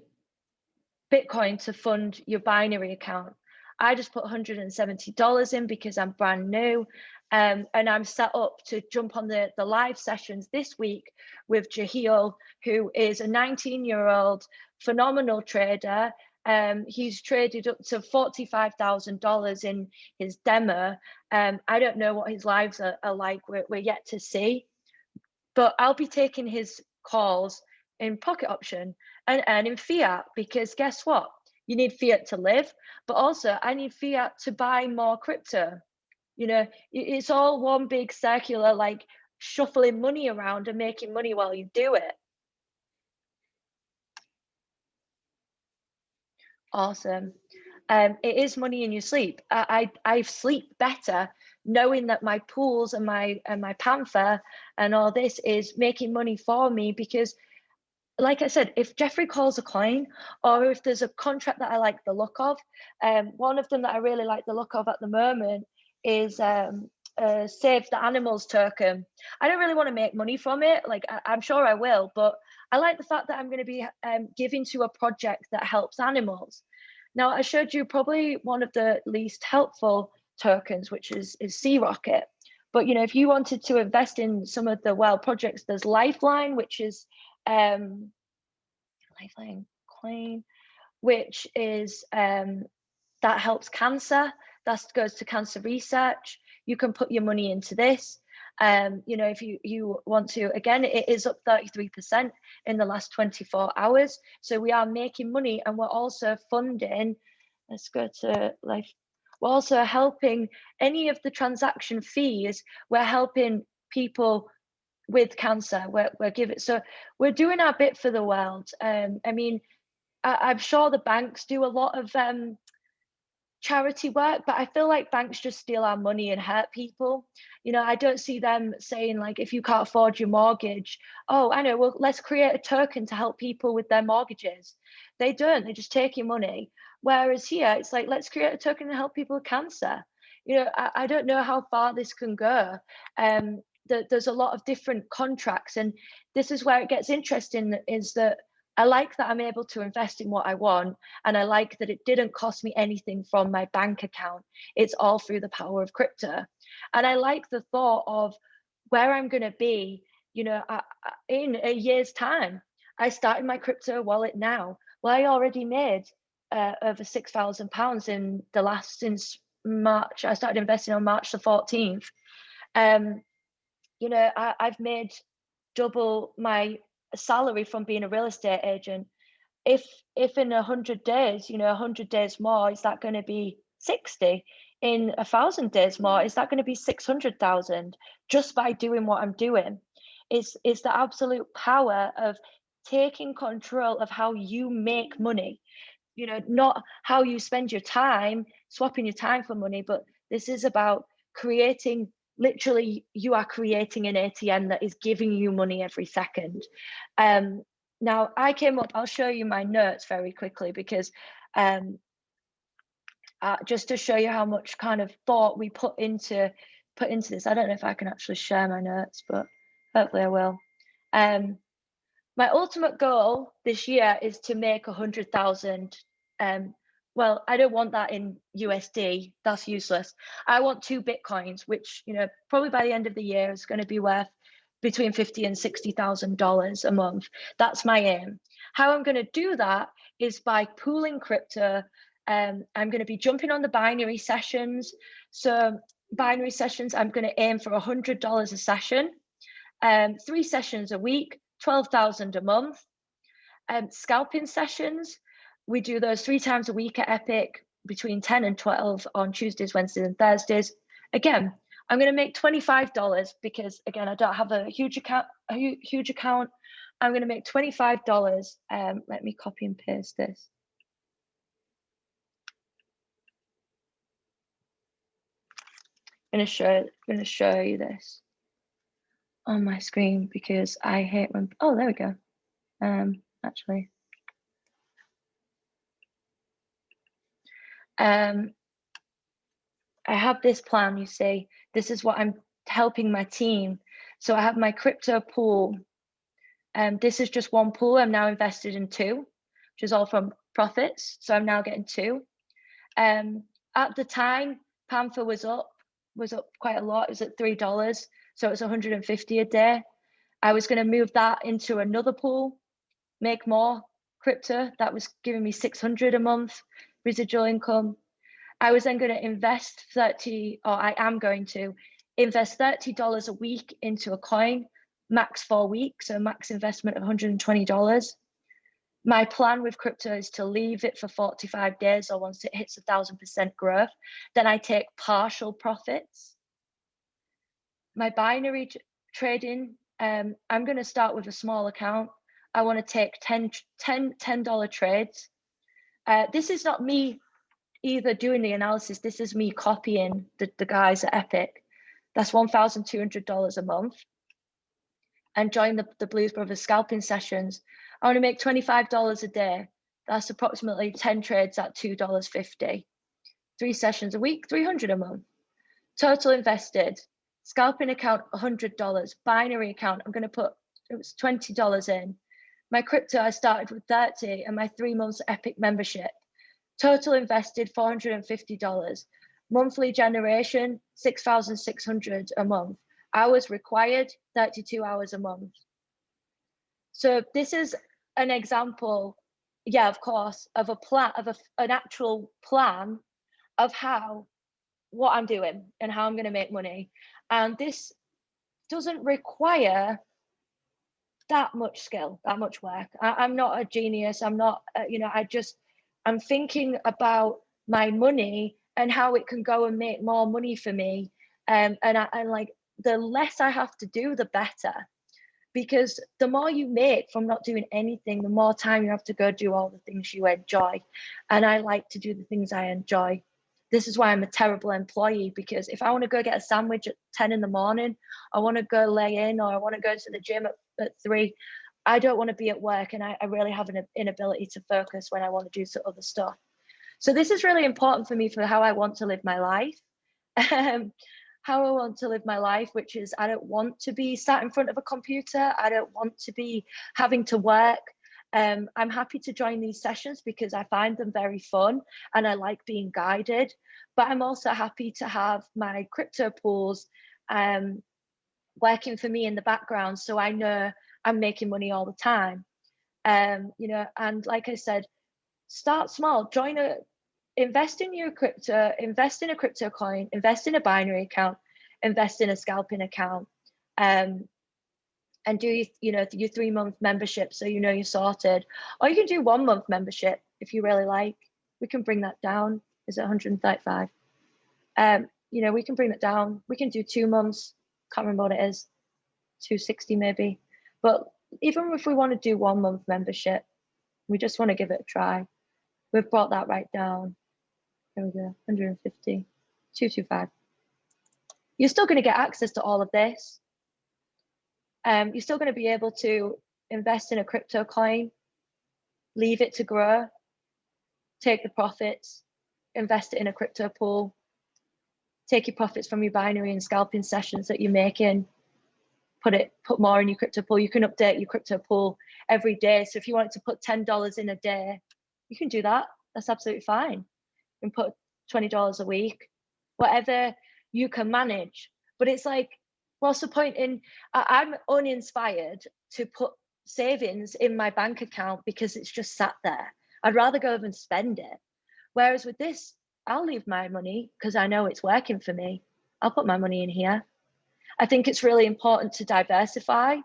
Bitcoin to fund your binary account. I just put $170 in because I'm brand new, and I'm set up to jump on the live sessions this week with Jahil, who is a 19-year-old phenomenal trader. He's traded up to $45,000 in his demo. I don't know what his lives are like. We're yet to see, but I'll be taking his calls in Pocket Option and earning fiat, because guess what? You need fiat to live, but also I need fiat to buy more crypto. You know, it's all one big circular, like shuffling money around and making money while you do it. Awesome. It is money in your sleep. I sleep better knowing that my pools and my Panther and all this is making money for me. Because like I said, if Jeffrey calls a coin, or if there's a contract that I like the look of, one of them that I really like the look of at the moment is Save the Animals token. I don't really want to make money from it. Like I'm sure I will, but I like the fact that I'm going to be giving to a project that helps animals. Now, I showed you probably one of the least helpful tokens, which is Sea Rocket. But if you wanted to invest in some of the wild projects, there's Lifeline, which is Lifeline coin, which is that helps cancer. That goes to cancer research. You can put your money into this. If you want to, again, it is up 33% in the last 24 hours. So we are making money, and we're also funding. Let's go to life. We're also helping any of the transaction fees. We're helping people with cancer. We're giving, so we're doing our bit for the world. I mean, I'm sure the banks do a lot of charity work, but I feel like banks just steal our money and hurt people. I don't see them saying, like, if you can't afford your mortgage, oh, I know, well, let's create a token to help people with their mortgages. They don't. They just take your money. Whereas here, it's like, let's create a token to help people with cancer. I don't know how far this can go. There's a lot of different contracts, and this is where it gets interesting, is that I like that I'm able to invest in what I want, and I like that it didn't cost me anything from my bank account. It's all through the power of crypto. And I like the thought of where I'm going to be, in a year's time. I started my crypto wallet now. Well, I already made over £6,000 in the last, since March. I started investing on March the 14th. I've made double my salary from being a real estate agent. If in 100 days, 100 days more, is that going to be 60? In 1,000 days more, is that going to be 600,000, just by doing what I'm doing? It's the absolute power of taking control of how you make money, not how you spend your time, swapping your time for money, but this is about creating. Literally, you are creating an ATM that is giving you money every second. Now, I came up, I'll show you my notes very quickly, because just to show you how much kind of thought we put into this. I don't know if I can actually share my notes, but hopefully I will. My ultimate goal this year is to make 100,000. Well, I don't want that in USD. That's useless. I want 2 Bitcoins, which, probably by the end of the year is going to be worth between $50,000 and $60,000 a month. That's my aim. How I'm going to do that is by pooling crypto. I'm going to be jumping on the binary sessions. So binary sessions, I'm going to aim for $100 a session, 3 sessions a week, 12,000 a month. Scalping sessions, we do those 3 times a week at Epic, between 10 and 12 on Tuesdays, Wednesdays, and Thursdays. Again, I'm going to make $25 because, again, I don't have a huge account. I'm going to make $25. Let me copy and paste this. I'm going to show you this on my screen, because I hate when. Oh, there we go. Actually. I have this plan, you see. This is what I'm helping my team. So I have my crypto pool. This is just one pool. I'm now invested in 2, which is all from profits. So I'm now getting 2. At the time, Panther was up quite a lot. It was at $3. So it's 150 a day. I was going to move that into another pool, make more crypto. That was giving me 600 a month residual income. I was then going to invest I am going to invest $30 a week into a coin, max 4 weeks, so max investment of $120. My plan with crypto is to leave it for 45 days, or once it hits 1,000% growth, then I take partial profits. My binary trading, I'm going to start with a small account. I want to take $10 trades. This is not me either doing the analysis, this is me copying the guys at Epic, that's $1,200 a month, and join the Blues Brothers scalping sessions. I want to make $25 a day. That's approximately 10 trades at $2.50. 3 sessions a week, $300 a month. Total invested, scalping account, $100. Binary account, I'm going to put, it was $20 in. My crypto, I started with 30, and my 3 months Epic membership. Total invested, $450. Monthly generation, 6,600 a month. Hours required, 32 hours a month. So this is an example, yeah, of course, of a plan, of an actual plan of what I'm doing and how I'm going to make money. And this doesn't require that much skill, that much work. I'm not a genius. I'm not, I'm thinking about my money and how it can go and make more money for me. And like, the less I have to do, the better. Because the more you make from not doing anything, the more time you have to go do all the things you enjoy. And I like to do the things I enjoy. This is why I'm a terrible employee, because if I want to go get a sandwich at 10 in the morning, I want to go lay in, or I want to go to the gym at 3, I don't want to be at work, and I really have an inability to focus when I want to do some other stuff. So this is really important for me for how I want to live my life. How I want to live my life, which is I don't want to be sat in front of a computer. I don't want to be having to work. I'm happy to join these sessions because I find them very fun and I like being guided, but I'm also happy to have my crypto pools working for me in the background, so I know I'm making money all the time. And like I said, start small, invest in your crypto, invest in a crypto coin, invest in a binary account, invest in a scalping account, and do your 3-month membership so you're sorted. Or you can do 1-month membership if you really like. We can bring that down. Is it 135? We can bring that down. We can do 2 months. Can't remember what it is. 260 maybe. But even if we want to do 1-month membership, we just want to give it a try. We've brought that right down. There we go, 150, 225. You're still going to get access to all of this. You're still going to be able to invest in a crypto coin, leave it to grow, take the profits, invest it in a crypto pool, take your profits from your binary and scalping sessions that you're making, put more in your crypto pool. You can update your crypto pool every day. So if you wanted to put $10 in a day, you can do that. That's absolutely fine. And put $20 a week, whatever you can manage. But it's like, what's the point in, I'm uninspired to put savings in my bank account because it's just sat there. I'd rather go over and spend it. Whereas with this, I'll leave my money because I know it's working for me. I'll put my money in here. I think it's really important to diversify,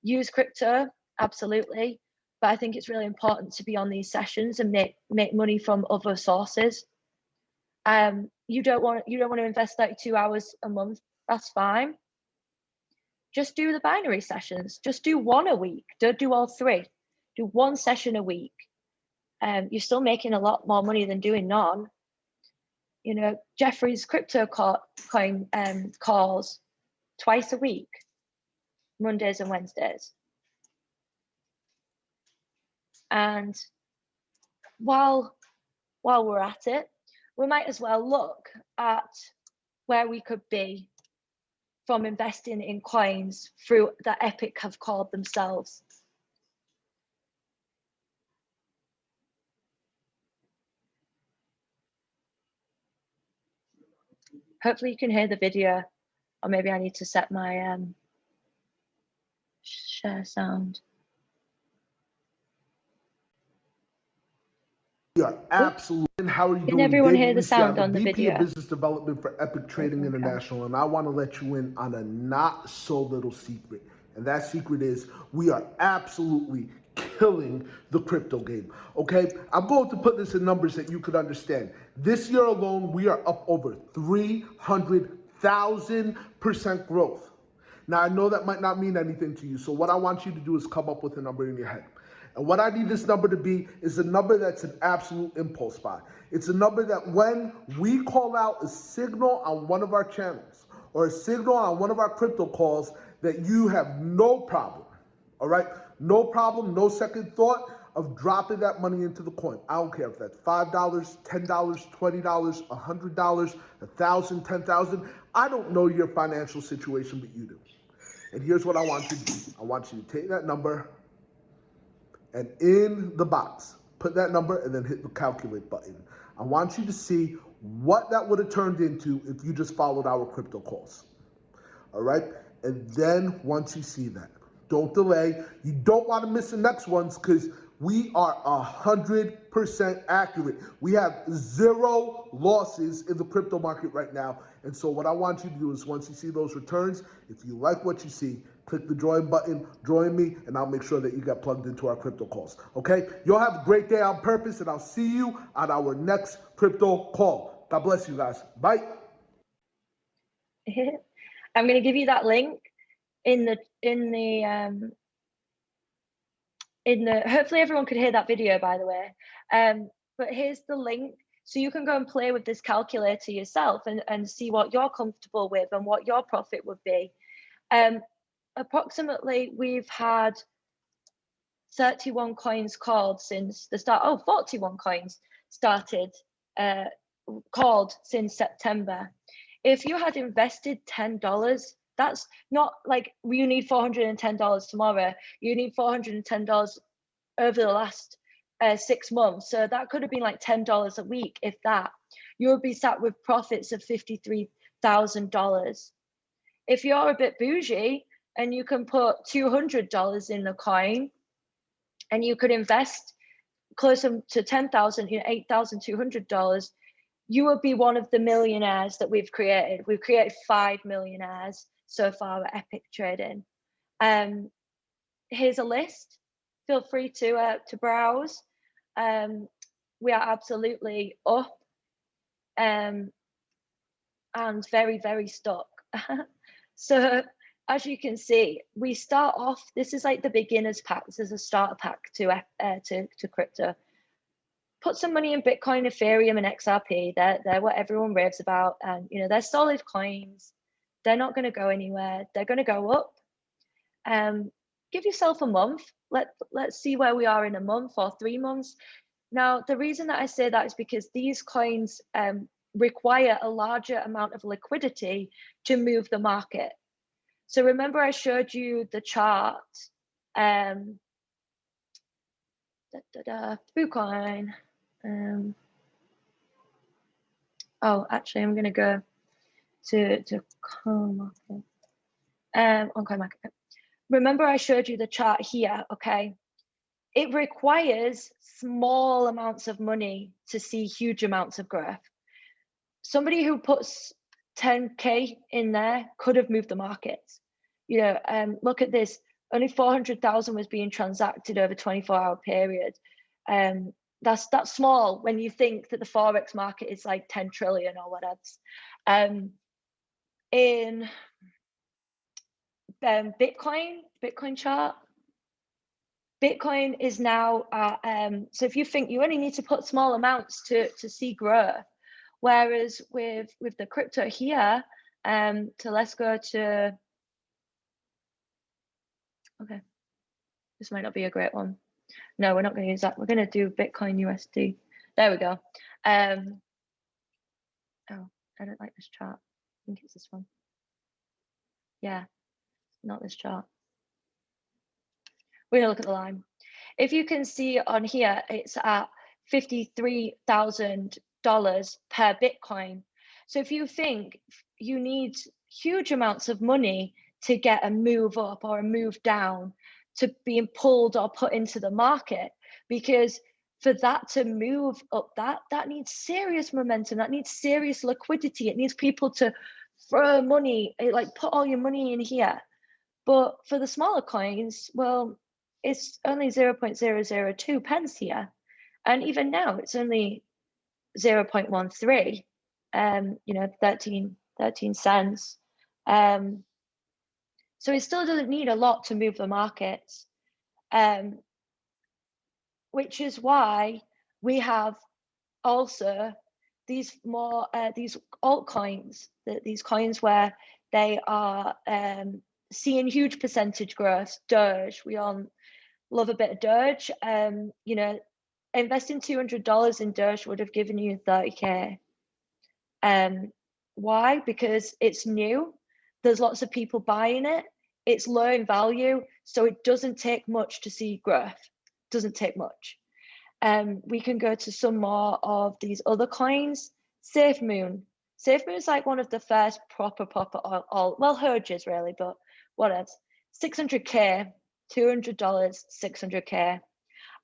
use crypto, absolutely. But I think it's really important to be on these sessions and make money from other sources. You don't want to invest 32 hours a month. That's fine. Just do the binary sessions. Just do 1 a week. Don't do all 3. Do 1 session a week. You're still making a lot more money than doing none. Jeffrey's crypto coin calls twice a week, Mondays and Wednesdays. And while we're at it, we might as well look at where we could be from investing in coins through that Epic have called themselves. Hopefully you can hear the video, or maybe I need to set my share sound. Yeah, absolutely. And how are you doing? Can everyone David hear the Reese, sound on the VP video? of Business Development for Epic Trading International, and I want to let you in on a not so little secret. And that secret is we are absolutely killing the crypto game. Okay, I'm going to put this in numbers that you could understand. This year alone, we are up over 300,000% growth. Now, I know that might not mean anything to you, so what I want you to do is come up with a number in your head. And what I need this number to be is a number that's an absolute impulse buy. It's a number that when we call out a signal on one of our channels or a signal on one of our crypto calls, that you have no problem, all right? No problem, no second thought of dropping that money into the coin. I don't care if that's $5, $10, $20, $100, $1,000, $10,000. I don't know your financial situation, but you do. And here's what I want you to do. I want you to take that number and in the box, put that number and then hit the calculate button. I want you to see what that would have turned into if you just followed our crypto calls. All right? And then once you see that, don't delay. You don't want to miss the next ones because we are 100% accurate. We have 0 losses in the crypto market right now. And so what I want you to do is once you see those returns, if you like what you see, click the join button, join me, and I'll make sure that you get plugged into our crypto calls. Okay? You'll have a great day on purpose, and I'll see you on our next crypto call. God bless you guys. Bye. I'm going to give you that link in the hopefully everyone could hear that video, by the way. But here's the link, so you can go and play with this calculator yourself and see what you're comfortable with and what your profit would be. Approximately, we've had 31 coins called since the start. Oh, 41 coins started called since September. If you had invested $10, that's not like you need $410 tomorrow. You need $410 over the last 6 months. So that could have been like $10 a week, if that. You would be sat with profits of $53,000. If you're a bit bougie and you can put $200 in the coin and you could invest closer to $10,000, $8,200, you would be one of the millionaires that we've created. We've created 5 millionaires so far at Epic Trading. Here's a list. Feel free to browse. We are absolutely up and very, very stuck. So as you can see, we start off, this is like the beginner's pack. This is a starter pack to crypto. Put some money in Bitcoin, Ethereum, and XRP. They're what everyone raves about, and they're solid coins. They're not going to go anywhere. They're going to go up. Give yourself a month. Let's see where we are in a month or 3 months. Now, the reason that I say that is because these coins require a larger amount of liquidity to move the market. So remember, I showed you the chart. Bitcoin. Oh, actually, I'm going to go to CoinMarket. On CoinMarket. Remember, I showed you the chart here. Okay, it requires small amounts of money to see huge amounts of growth. Somebody who puts 10K in there could have moved the markets. Look at this. Only 400,000 was being transacted over a 24-hour period. That's small when you think that the Forex market is like 10 trillion or whatever. In Bitcoin chart, Bitcoin is now so if you think you only need to put small amounts to see growth, whereas with the crypto here, so let's go to, okay, this might not be a great one. No, we're not going to use that. We're going to do Bitcoin USD. There we go. Oh, I don't like this chart. I think it's this one. Yeah, not this chart. We're going to look at the line. If you can see on here, it's at $53,000 per Bitcoin. So if you think you need huge amounts of money to get a move up or a move down, to being pulled or put into the market, because for that to move up, that needs serious momentum, that needs serious liquidity. It needs people to throw money, like put all your money in here. But for the smaller coins, well, it's only 0.002 pence here. And even now it's only 0.13, 13 cents. So it still doesn't need a lot to move the markets. which is why we have also these more these altcoins, these coins where they are seeing huge percentage growth. Doge, we all love a bit of Doge. You know, investing $200 in Doge would have given you 30K. Why? Because it's new. There's lots of people buying it. It's low in value, so it doesn't take much to see growth. Doesn't take much. We can go to some more of these other coins. SafeMoon. SafeMoon is like one of the first proper all well, Herges really, but what else? 600K, $200, 600K.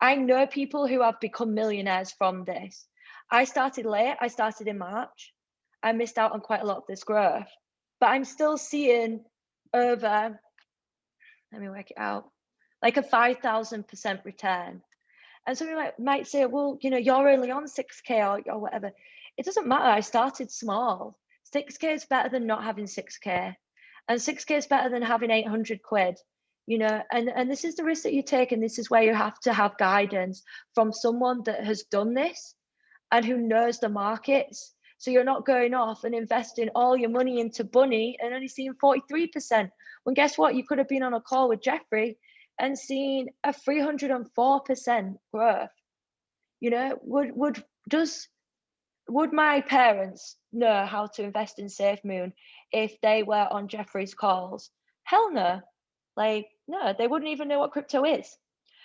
I know people who have become millionaires from this. I started late. I started in March. I missed out on quite a lot of this growth, but I'm still seeing over, let me work it out, like a 5,000% return. And somebody might say, well, you know, you're only on 6K or whatever. It doesn't matter. I started small. 6K is better than not having 6K. And 6K is better than having 800 quid, you know, and this is the risk that you take. And this is where you have to have guidance from someone that has done this and who knows the markets. So you're not going off and investing all your money into Bunny and only seeing 43%. When guess what? You could have been on a call with Jeffrey and seen a 304% growth. You know, would my parents know how to invest in SafeMoon if they were on Jeffrey's calls? Hell no. Like, no, they wouldn't even know what crypto is.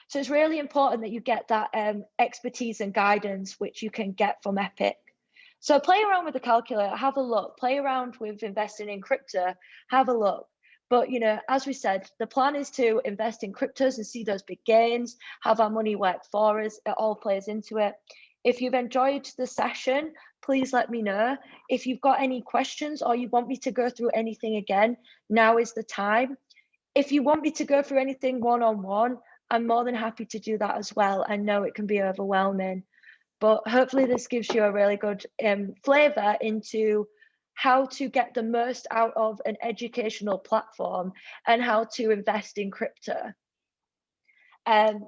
So it's really important that you get that expertise and guidance, which you can get from Epic. So play around with the calculator, have a look, play around with investing in crypto, have a look. But, you know, as we said, the plan is to invest in cryptos and see those big gains, have our money work for us. It all plays into it. If you've enjoyed the session, please let me know. If you've got any questions or you want me to go through anything again, now is the time. If you want me to go through anything one-on-one, I'm more than happy to do that as well. I know it can be overwhelming, but hopefully this gives you a really good flavor into how to get the most out of an educational platform and how to invest in crypto.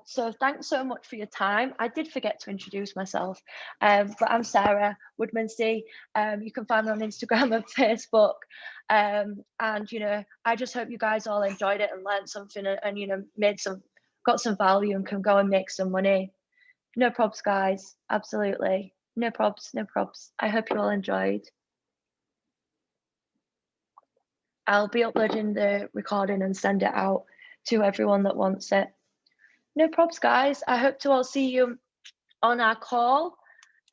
So thanks so much for your time. I did forget to introduce myself, but I'm Sarah Woodmansey. You can find me on Instagram and Facebook. And, you know, I just hope you guys all enjoyed it and learned something and you know, got some value and can go and make some money. No probs, guys. Absolutely. No probs, no probs. I hope you all enjoyed. I'll be uploading the recording and send it out to everyone that wants it. No probs, guys. I hope to all see you on our call.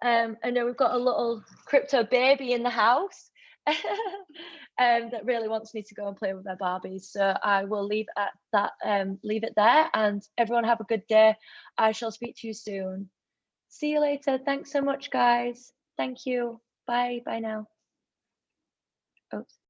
I know we've got a little crypto baby in the house that really wants me to go and play with their Barbies. So I will leave at that. Leave it there, and everyone have a good day. I shall speak to you soon. See you later. Thanks so much, guys. Thank you. Bye. Bye now. Oops.